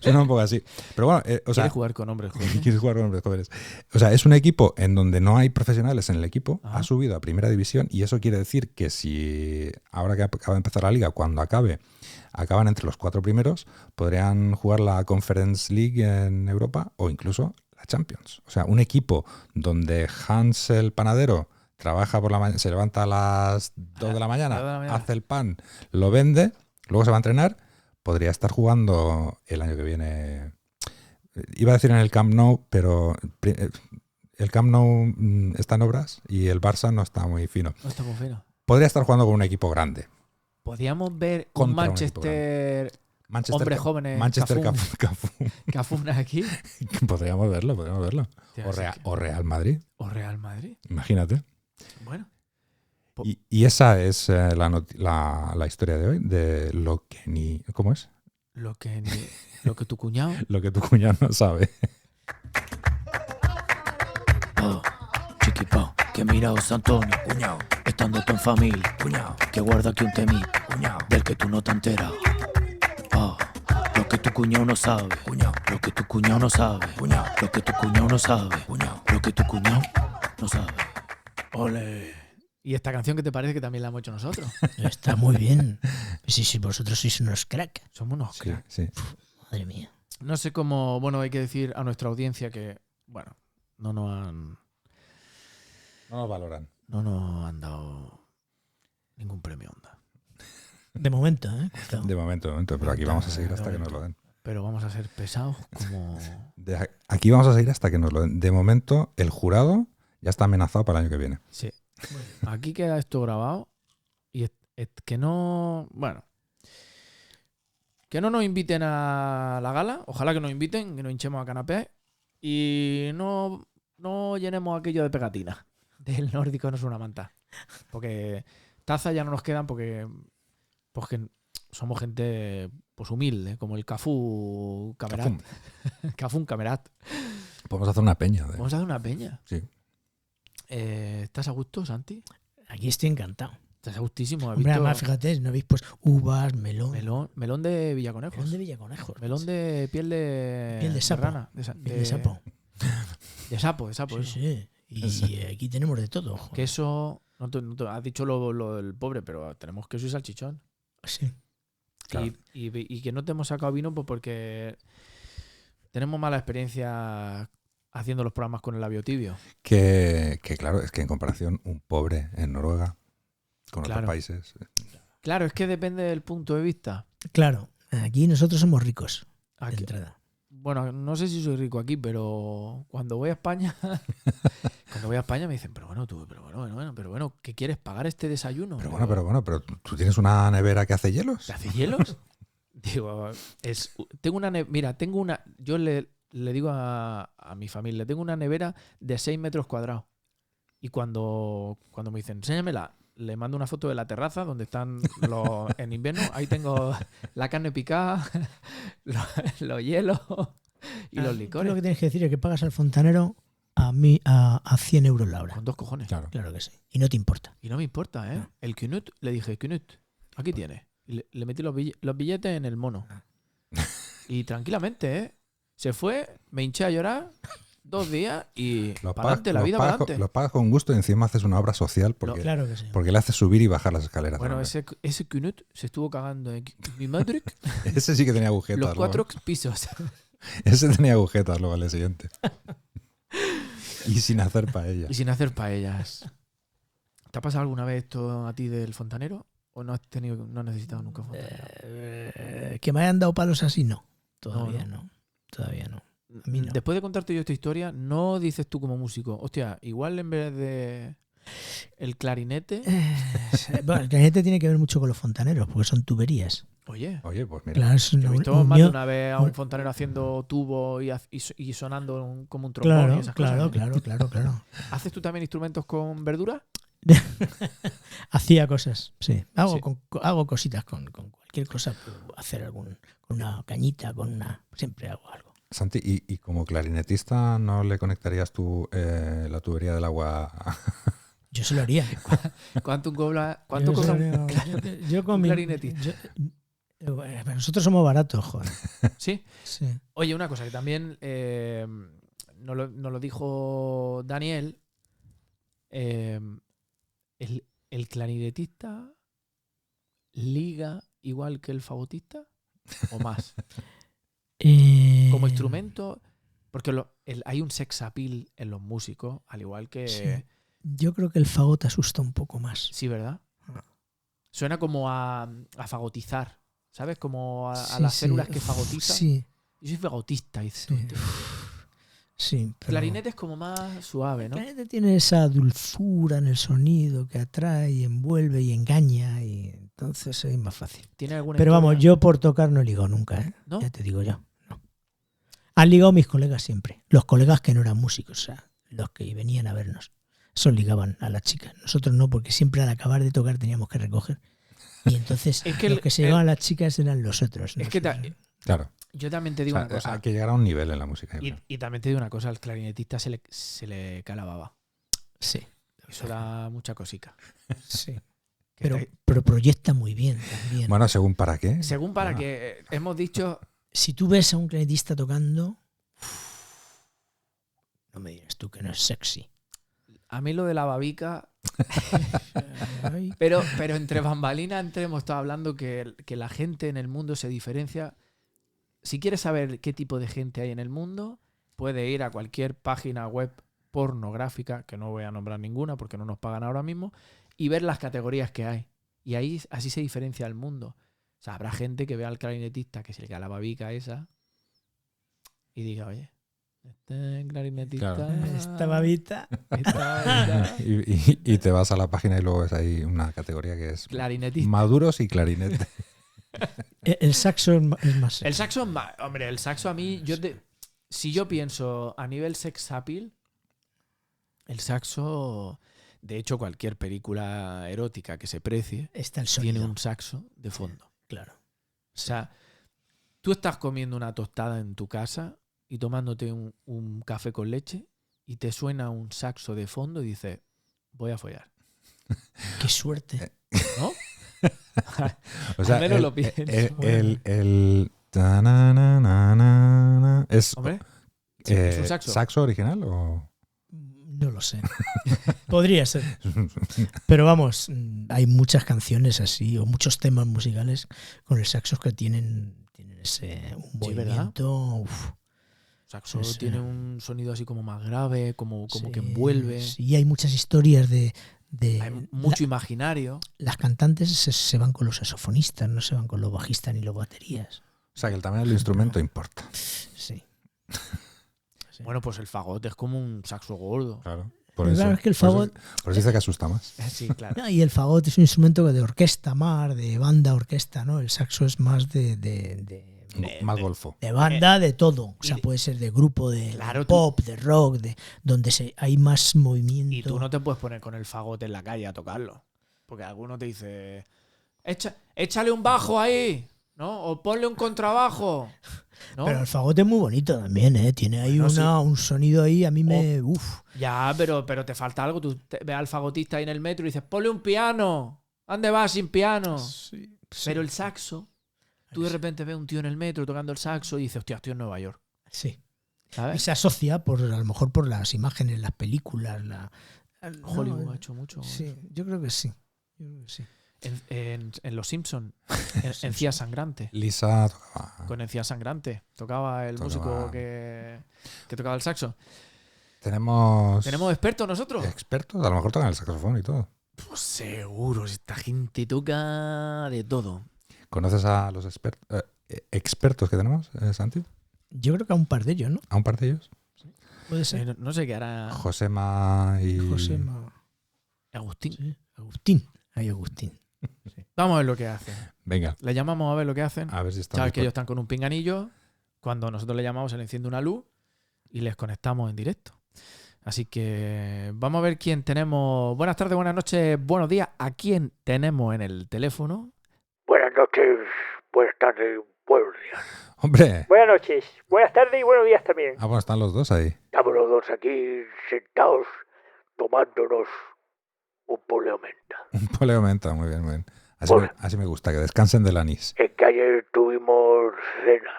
suena un poco así. Pero bueno, o sea, ¿Quieres jugar con hombres jóvenes? quieres jugar con hombres jóvenes. O sea, es un equipo en donde no hay profesionales en el equipo, Ajá. ha subido a primera división y eso quiere decir que si ahora que acaba de empezar la liga, cuando acaban entre los 4 primeros, podrían jugar la Conference League en Europa o incluso la Champions. O sea, un equipo donde Hans el panadero trabaja por la mañana, se levanta a las 2 de la mañana, 2 de la mañana. hace el pan, lo vende, luego se va a entrenar, podría estar jugando el año que viene. Iba a decir en el Camp Nou, pero el Camp Nou está en obras y el Barça no está muy fino. No está muy fino. Podría estar jugando con un equipo grande. Podríamos ver un Contra un equipo Manchester hombres jóvenes, Manchester Cafún. Cafún. Cafún aquí. Podríamos verlo. Tío, O, así que- o Real Madrid, o Real Madrid. imagínate. Bueno, Y esa es la historia de hoy, de lo que ni... ¿Cómo es? lo que tu cuñado. Lo que tu cuñado no sabe. Oh, chiquipao, que mira José Antonio, cuñao, estando tú en familia, cuñao, que guarda aquí un temí, cuñao, del que tú no te enteras. Oh, lo que tu cuñado no sabe, cuñao, lo que tu cuñado no sabe, cuñao, lo que tu cuñado no sabe, cuñao, lo que tu cuñado no sabe. Ole. ¿Y esta canción qué te parece que también la hemos hecho nosotros? Está muy bien. Sí, sí, vosotros sois unos crack. Somos unos Sí, cracks. sí. Madre mía. No sé cómo, bueno, hay que decir a nuestra audiencia que, bueno, no nos No nos valoran. han dado ningún premio Onda. De momento, ¿eh? Cuidado. De momento, pero aquí vamos a seguir hasta que nos lo den. Pero vamos a ser pesados como... Aquí vamos a seguir hasta que nos lo den. De momento, el jurado ya está amenazado para el año que viene. Sí. Aquí queda esto grabado y que no... Bueno. Que no nos inviten a la gala. Ojalá que nos inviten, que nos hinchemos a canapé y no llenemos aquello de pegatinas. Del nórdico no es una manta. Porque tazas ya no nos quedan porque somos gente pues humilde, como el Cafú Camerat. Cafún. Cafún Camerat. Podemos hacer una peña. Vamos a hacer una peña. Sí. ¿Estás a gusto, Santi? Aquí estoy encantado. Estás a gustísimo. ¿Has Hombre, visto además, fíjate, no habéis pues uvas, melón. melón de Villaconejos. Melón de Villaconejos. Melón de piel de... Piel de sapo. rana. Piel de sapo. De sapo, Sí, eso. sí. Y aquí tenemos de todo. Joder. Queso... has dicho lo del pobre, pero tenemos queso y salchichón. Sí. Claro. Y que no te hemos sacado vino pues porque tenemos mala experiencia haciendo los programas con el labio tibio. Que claro, es que en comparación, un pobre en Noruega, con Claro. otros países. Claro, es que depende del punto de vista. Claro, aquí nosotros somos ricos de Aquí- entrada. bueno, no sé si soy rico aquí, pero cuando voy a España, me dicen, pero bueno, ¿qué quieres pagar este desayuno? Pero tú tienes una nevera que hace hielos. ¿Te hace hielos? Digo, yo le digo a mi familia, tengo una nevera de 6 metros cuadrados. Y cuando me dicen, enséñamela, le mando una foto de la terraza donde están en invierno. Ahí tengo la carne picada, los hielos y los Tú lo licores. que tienes que decir es que pagas al fontanero a 100 euros la hora. Con 2 cojones. Claro. Claro que sí. Y no te importa. Y no me importa, ¿eh? No. El Knut, le dije, Knut, aquí tienes. Y le metí los billetes en el mono. Y tranquilamente, ¿eh? Se fue, me hinché a llorar. 2 días y Lo para adelante, la vida para adelante. lo pagas con gusto y encima haces una obra social porque, Claro que sí. porque le haces subir y bajar las escaleras. Bueno, al hombre. ese Knut se estuvo cagando en mi Madrid Ese sí que tenía agujetas. los luego. 4 pisos. Ese tenía agujetas luego al día siguiente. Y sin hacer paella. Y sin hacer paellas. ¿Te ha pasado alguna vez esto a ti del fontanero? ¿O no has necesitado nunca un fontanero? Que me hayan dado palos así, no. Todavía No, no. Todavía no. A mí no. Después de contarte yo esta historia, no dices tú como músico, hostia, igual en vez de el clarinete, Bueno, el clarinete tiene que ver mucho con los fontaneros, porque son tuberías. oye, Oye, pues mira. Claro, es yo he una visto más de unión- una vez a un fontanero haciendo tubo y sonando como un trombón y Claro, esas claro, cosas. claro. ¿Haces tú también instrumentos con verdura? Hacía cosas, sí. Sí. Hago cositas con cualquier cosa. Puedo hacer con una cañita, siempre hago algo. Santi, ¿y como clarinetista no le conectarías tú la tubería del agua? Yo se lo haría. ¿Cuánto Yo cobra se lo haría. Yo con un mi- clarinetista? Pero nosotros somos baratos, joder. Sí. Sí. Oye, una cosa que también nos lo dijo Daniel. ¿El clarinetista liga igual que el fagotista? ¿O más? Como instrumento. Porque hay un sex appeal en los músicos, al igual que. Sí. Yo creo que el fagot asusta un poco más. Sí, ¿verdad? Suena como a fagotizar. ¿Sabes? Como a Sí, las sí. células que fagotizan. Sí, Yo soy fagotista. Dice, sí. "Hostia". Sí, pero Clarinete es como más suave, el ¿no? clarinete tiene esa dulzura en el sonido que atrae y envuelve y engaña, y entonces es más fácil. ¿Tiene alguna Pero vamos, historia? yo por tocar no he ligado nunca, ¿eh? ¿No? Ya te digo yo. No. Han ligado mis colegas siempre. Los colegas que no eran músicos, o sea, los que venían a vernos. Esos ligaban a las chicas. Nosotros no, porque siempre al acabar de tocar teníamos que recoger. Y entonces Es que los que se llevaban las chicas eran los otros. Es que nosotros. Claro. yo también te O digo sea, una cosa. hay que llegar a un nivel en la música. yo Y, creo. y también te digo una cosa, al clarinetista se le cae la baba. Sí, Eso da mucha cosica. sí. Que Pero proyecta muy bien también. Bueno, según para qué. según para Bueno, que hemos dicho, Si tú ves a un clarinetista tocando, no me digas tú que no es sexy. a mí lo de la babica, Ay, pero entre bambalinas antes hemos estado hablando que la gente en el mundo se diferencia. Si quieres saber qué tipo de gente hay en el mundo, puede ir a cualquier página web pornográfica, que no voy a nombrar ninguna porque no nos pagan ahora mismo, y ver las categorías que hay. Y ahí así se diferencia el mundo. O sea, habrá gente que vea al clarinetista que se le cae la babica esa y diga, oye, este clarinetista... Claro. esta babita. esta babita, y te vas a la página y luego ves ahí una categoría que es clarinetista. maduros y clarinete. El saxo es más sexy. El saxo, hombre, el saxo a mí, si yo pienso a nivel sex appeal, el saxo, de hecho, cualquier película erótica que se precie, Está el tiene sonido. un saxo de fondo. Claro. O sea, tú estás comiendo una tostada en tu casa y tomándote un café con leche y te suena un saxo de fondo y dices, voy a follar. Qué suerte. ¿No? O sea, Al menos el, lo pienso. el ta-na-na-na-na, es Hombre, es un saxo. saxo original o No lo sé. Podría ser. Pero vamos, hay muchas canciones así o muchos temas musicales con el saxo que tienen ese un Sí, ¿verdad? movimiento. Uf, Saxo Sí. tiene un sonido así como más grave, como sí, que envuelve. Sí, y hay muchas historias de Hay mucho imaginario. las cantantes se van con los saxofonistas, no se van con los bajistas ni los baterías. o sea que el tamaño del instrumento importa. Sí. Sí. Bueno, pues el fagot es como un saxo gordo. Claro. Pero claro, es que el fagot. Por eso dice que asusta más. Sí, claro. No, y el fagot es un instrumento de orquesta más, de banda orquesta, ¿no? El saxo es más de Más golfo. banda, de todo. O sea, y- puede ser de grupo, de Claro, pop, de rock, donde hay más movimiento. Y tú no te puedes poner con el fagot en la calle a tocarlo. Porque alguno te dice, échale un bajo ahí, ¿no? O ponle un contrabajo. ¿No? Pero el fagot es muy bonito también, ¿eh? Tiene ahí Bueno, un sonido ahí, a mí me... Uf. Ya, pero te falta algo. Tú ves al fagotista ahí en el metro y dices, ponle un piano. ¿Dónde vas sin piano? Pero el saxo, tú de repente ves un tío en el metro tocando el saxo y dices, hostia, estoy en Nueva York. Sí. Y ¿sabes? se asocia, a lo mejor por las imágenes, las películas. Hollywood ha hecho mucho. Sí, yo creo que sí. Yo creo que sí. En Los Simpson, Encía Sangrante. Lisa tocaba. Con Encía Sangrante. Tocaba el músico que tocaba el saxo. ¿Tenemos expertos nosotros? expertos? A lo mejor tocan el saxofón y todo. Pues seguro, esta gente toca de todo. ¿Conoces a los expertos que tenemos, Santi? Yo creo que a un par de ellos, ¿no? ¿A un par de ellos? Puede ser. No sé qué hará Josema y... Josema. Agustín. Sí, Agustín. Ay, Agustín. Vamos a ver lo que hacen. Venga, Le llamamos a ver lo que hacen. a ver si están Sabes que dispon- ellos están con un pinganillo. Cuando nosotros le llamamos, se le enciende una luz y les conectamos en directo. Así que vamos a ver quién tenemos. Buenas tardes, buenas noches, buenos días. ¿A quién tenemos en el teléfono? Buenas noches, buenas tardes, buenos días. ¡Hombre! Buenas noches, buenas tardes y buenos días también. Ah, bueno, están los dos ahí. Estamos los dos aquí sentados tomándonos un poleo menta. Un poleo menta, muy bien, muy bien. Bueno. Así me gusta, que descansen del anís. Es que ayer tuvimos cena.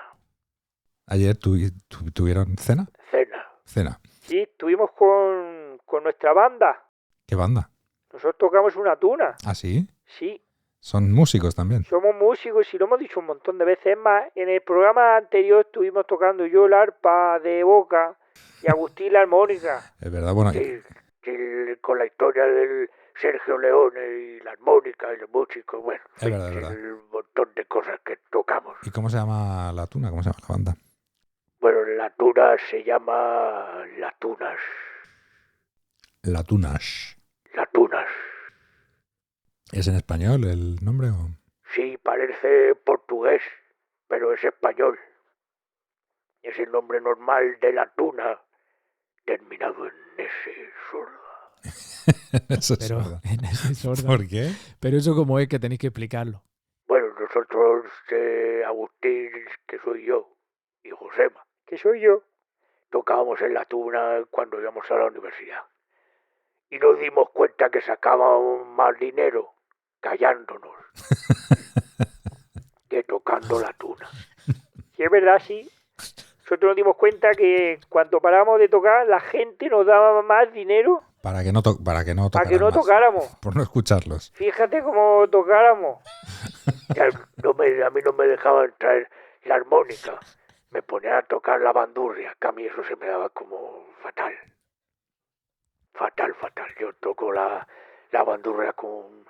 ¿Ayer tuvieron cena? Cena. Sí, estuvimos con nuestra banda. ¿Qué banda? Nosotros tocamos una tuna. ¿Ah, sí? Sí, Son músicos también. somos músicos y lo hemos dicho un montón de veces. Es más, en el programa anterior estuvimos tocando yo la arpa de boca y Agustín la armónica. Es verdad, bueno, Sí, con la historia del Sergio Leone y la armónica y los músicos, bueno, Es verdad, es verdad. un montón de cosas que tocamos. ¿y cómo se llama la tuna? ¿Cómo se llama la banda? Bueno, la tuna se llama Las Tunas. La Tunash. Las Tunas. ¿Es en español el nombre o...? Sí, parece portugués, pero es español. Es el nombre normal de la tuna, terminado en ese sorda. Eso es Pero verdad. en ese sordo. ¿Por qué? Pero eso como es que tenéis que explicarlo. Bueno, nosotros, Agustín, que soy yo, y Josema, que soy yo, tocábamos en la tuna cuando íbamos a la universidad. Y nos dimos cuenta que sacábamos más dinero callándonos que tocando la tuna. Si es verdad, sí. Nosotros nos dimos cuenta que cuando paramos de tocar, la gente nos daba más dinero Para que no para que no tocaran más. tocáramos. Por no escucharlos. Fíjate cómo tocáramos. Ya a mí no me dejaban traer la armónica. Me ponían a tocar la bandurria, que a mí eso se me daba como fatal. Fatal. Yo toco la bandurria con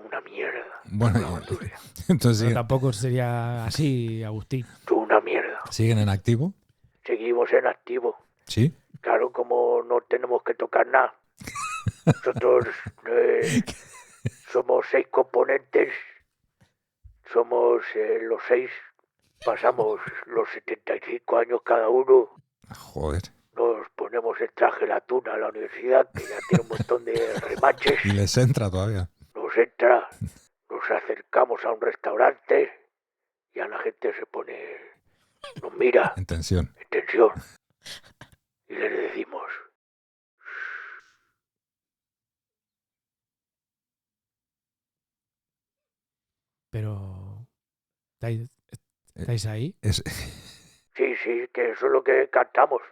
una mierda. Bueno, La bandurria. entonces Pero tampoco sería así, Agustín. Con una mierda. ¿siguen en activo? Seguimos en activo. Sí. Claro, como no tenemos que tocar nada. Nosotros somos 6 componentes. Somos los 6. Pasamos los 75 años cada uno. Joder. Nos ponemos el traje de la tuna a la universidad, que ya tiene un montón de remaches. Y les entra todavía. Nos entra, nos acercamos a un restaurante y a la gente se pone, nos mira En tensión. en tensión y le decimos, Pero... ¿Estáis ahí? Es... sí, que eso es lo que cantamos.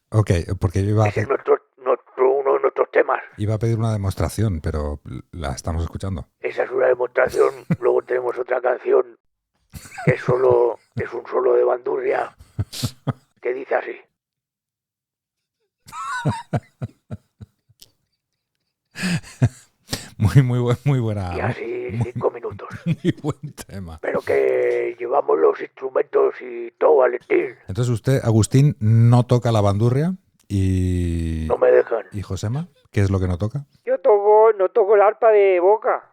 Ok, porque yo Ese es uno de nuestros temas. iba a pedir una demostración, pero la estamos escuchando. Esa es una demostración. Luego tenemos otra canción que es un solo de bandurria que dice así. Muy buena. Y así 5 minutos. Muy buen tema. Pero que llevamos los instrumentos y todo, Valentín. Entonces usted, Agustín, no toca la bandurria y... No me dejan. ¿Y Josema? ¿Qué es lo que no toca? Yo no toco el arpa de boca.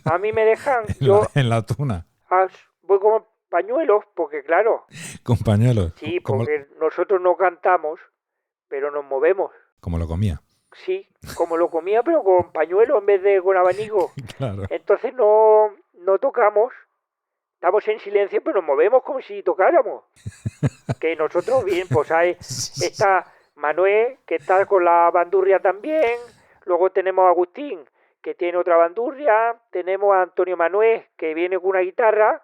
A mí me dejan, En la tuna, voy con pañuelos, porque claro, con pañuelos. sí, como, porque nosotros no cantamos, pero nos movemos. como lo comía. Sí, como lo comía, pero con pañuelo en vez de con abanico. Claro. Entonces no tocamos, estamos en silencio, pero nos movemos como si tocáramos. Que nosotros, bien, pues hay, está Manuel, que está con la bandurria también, luego tenemos a Agustín, que tiene otra bandurria, tenemos a Antonio Manuel, que viene con una guitarra,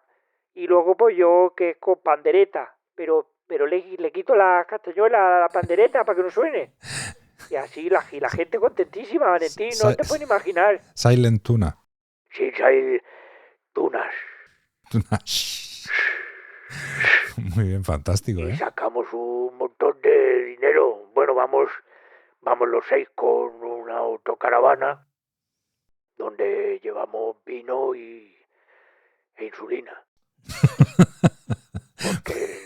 y luego pues yo, que es con pandereta, pero pero le quito la castañuela a la pandereta para que no suene. Y así la gente contentísima, Valentín, no te puedes imaginar. Silent Tuna. Sí, hay tunas. Tuna. Muy bien, fantástico, Y ¿eh? sacamos un montón de dinero. Bueno, vamos los 6 con una autocaravana donde llevamos vino e insulina. Porque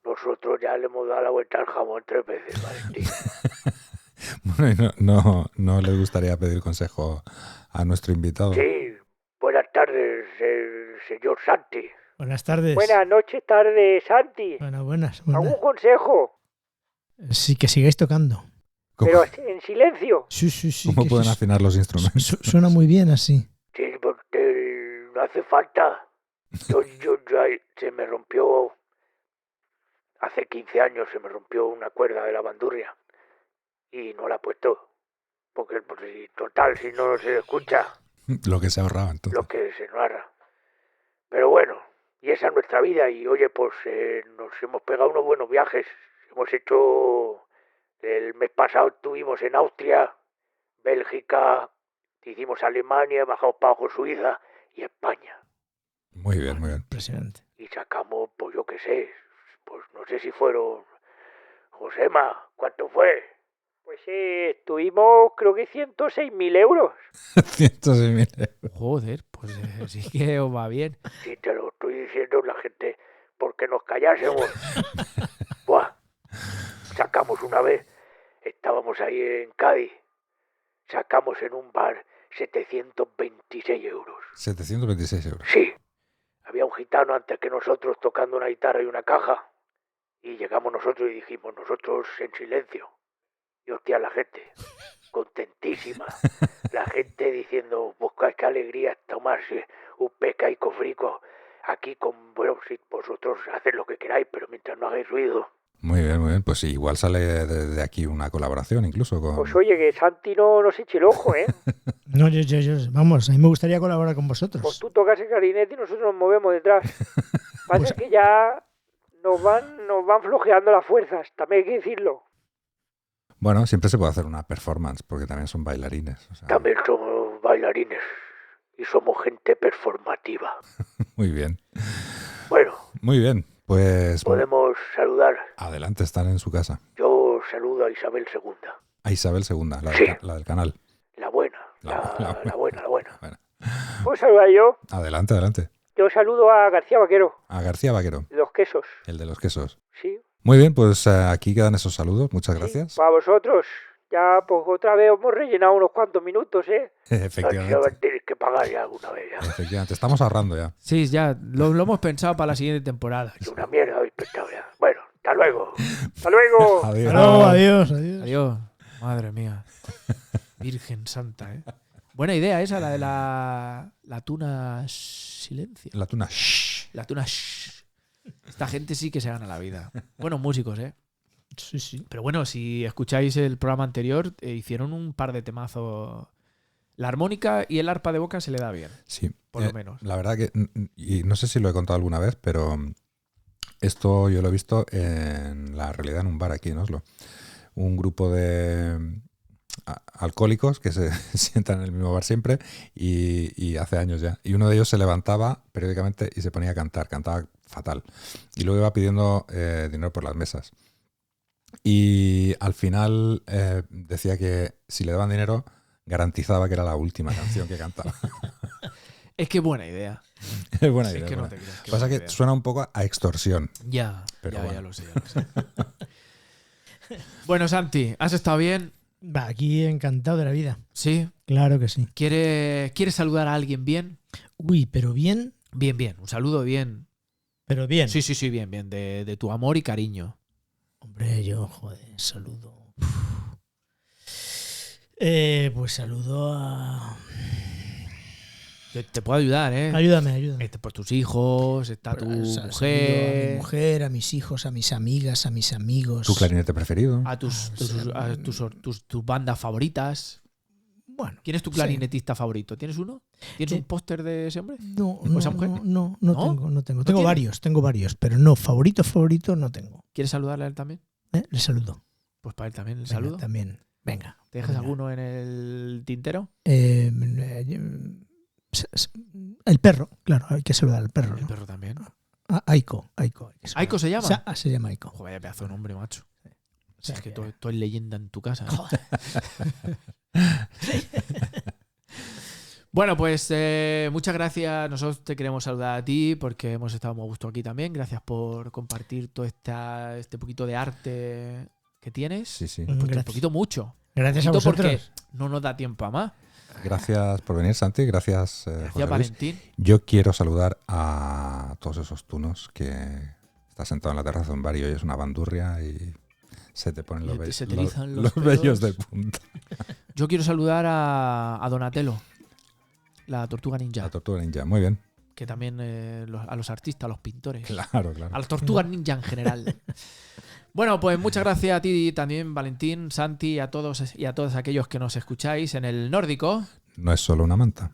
nosotros ya le hemos dado la vuelta al jamón 3 veces, Valentín. Bueno, y no le gustaría pedir consejo a nuestro invitado. Sí, buenas tardes, señor Santi. Buenas tardes. Buenas noches, tardes, Santi. Buenas. ¿Algún consejo? Sí, que sigáis tocando. ¿Cómo, Pero en silencio. Sí. cómo que pueden afinar los instrumentos? Suena muy bien así. Sí, porque no hace falta. Yo se me rompió, hace 15 años se me rompió una cuerda de la bandurria y no la he puesto. Porque, total, si no se escucha Lo que se ahorraba entonces. lo que se narra. Pero bueno, y esa es nuestra vida y oye, pues nos hemos pegado unos buenos viajes. Hemos hecho, el mes pasado estuvimos en Austria, Bélgica, hicimos Alemania, bajamos para abajo Suiza y España. Muy bien, muy bien. Impresionante. Y sacamos, pues yo qué sé, pues no sé si fueron, Josema, ¿cuánto fue? Pues estuvimos creo que 106.000 euros. 106.000 euros. Joder, pues sí que os va bien. Si te lo estoy diciendo la gente, porque nos callásemos. Buah. Sacamos una vez, estábamos ahí en Cádiz, sacamos en un bar 726 euros. 726 euros. Sí, había un gitano antes que nosotros tocando una guitarra y una caja. Y llegamos nosotros y dijimos, nosotros en silencio. Y hostia, la gente, contentísima. La gente diciendo, busca qué alegría tomarse un pescaico frico aquí con, bueno, si vosotros haced lo que queráis, pero mientras no hagáis ruido. Muy bien, muy bien. Pues sí, igual sale de aquí una colaboración incluso con... Pues oye, que Santi no nos eche el ojo, ¿eh? No, vamos, a mí me gustaría colaborar con Pues vosotros. tú tocas el clarinete y nosotros nos movemos detrás. Pasa que ya nos van flojeando las fuerzas, también hay que decirlo. Bueno, siempre se puede hacer una performance porque también son bailarines. O sea, También somos bailarines y somos gente performativa. muy bien. Bueno, Muy bien. Pues podemos saludar. adelante, están en su casa. Yo saludo a Isabel II, A Isabel II, la, Sí. la del canal. la buena, La la buena. Bueno, ¿Puedo saludar yo? adelante, adelante. Yo saludo a García Vaquero, A García Vaquero, de los quesos. el de los quesos. Sí, Muy bien, pues aquí quedan esos saludos. Muchas gracias. para vosotros. Ya, pues otra vez hemos rellenado unos cuantos minutos, ¿eh? Efectivamente. Tenéis que pagar ya alguna vez ya. Efectivamente, estamos ahorrando ya. Sí, ya, lo hemos pensado para la siguiente temporada. Es una mierda habéis pensado ya. Bueno, hasta luego. Hasta luego. Adiós. Adiós. Adiós. Madre mía. Virgen santa, ¿eh? Buena idea esa, la de la tuna silencio. La tuna. Shh. La tuna shh. Esta gente sí que se gana la vida. Buenos músicos, ¿eh? Sí. Pero bueno, si escucháis el programa anterior, hicieron un par de temazos. La armónica y el arpa de boca se le da bien, Sí. por lo menos. La verdad que, y no sé si lo he contado alguna vez, pero esto yo lo he visto en la realidad en un bar aquí en Oslo. Un grupo de alcohólicos que se sientan en el mismo bar siempre y hace años ya. Y uno de ellos se levantaba periódicamente y se ponía a cantar, cantaba fatal. Y luego iba pidiendo dinero por las mesas. Y al final decía que si le daban dinero garantizaba que era la última canción que cantaba. Es que buena idea. Es buena Sí, idea. es que no buena. te creas. Pasa buena que idea. suena un poco a extorsión. Ya, Pero ya bueno. lo sé, ya lo sé. Bueno, Santi, ¿has estado bien? Va, aquí encantado de la vida. Sí. Claro que sí. ¿Quieres saludar a alguien bien? Uy, pero bien. Bien. Un saludo bien. Pero bien. Sí, bien. De tu amor y cariño. Hombre, yo, joder, saludo. Pues saludo a... Te puedo ayudar, ¿eh? Ayúdame. Por tus hijos, está tu Saludo a mi mujer, mujer, a mis hijos, a mis amigas, a mis amigos. ¿Tu clarinete preferido? a tus bandas favoritas. Bueno. ¿Quién es tu sí. clarinetista favorito? ¿Tienes uno? ¿Tienes Sí. un póster de ese hombre? No, ¿O esa mujer? no ¿No? tengo. Tengo tienes? varios, pero no, favorito no tengo. ¿Quieres saludarle a él también? Le saludo. Pues para él también el Venga, saludo. También. Venga. ¿Te dejas venga. alguno en el tintero? El perro, claro, hay que saludar al perro. El ¿no? perro también. Aiko. hay que saludar. ¿Aiko se llama? Se llama Aiko. Joder, vaya pedazo de nombre, macho. O sea Es que que- todo es leyenda en tu casa. ¿eh? Bueno, pues muchas gracias. Nosotros te queremos saludar a ti porque hemos estado muy a gusto aquí también. Gracias por compartir todo este poquito de arte que tienes. Sí, sí. Pues un Gracias. poquito mucho. Gracias a Poquito vosotros. porque no nos da tiempo a más. Gracias por venir, Santi. Gracias, José Gracias, Luis. Valentín. Yo quiero saludar a todos esos tunos que estás sentado en la terraza de un bar y oyes una bandurria y se te ponen Y se te erizan los vellos pelos. de punta. Yo quiero saludar a Donatello, la tortuga ninja. La tortuga ninja. Muy bien. Que también a los artistas, a los pintores. Claro, claro. A las tortugas ninja en general. Bueno, pues muchas gracias a ti también, Valentín, Santi, a todos y a todos aquellos que nos escucháis en el nórdico. No es solo una manta.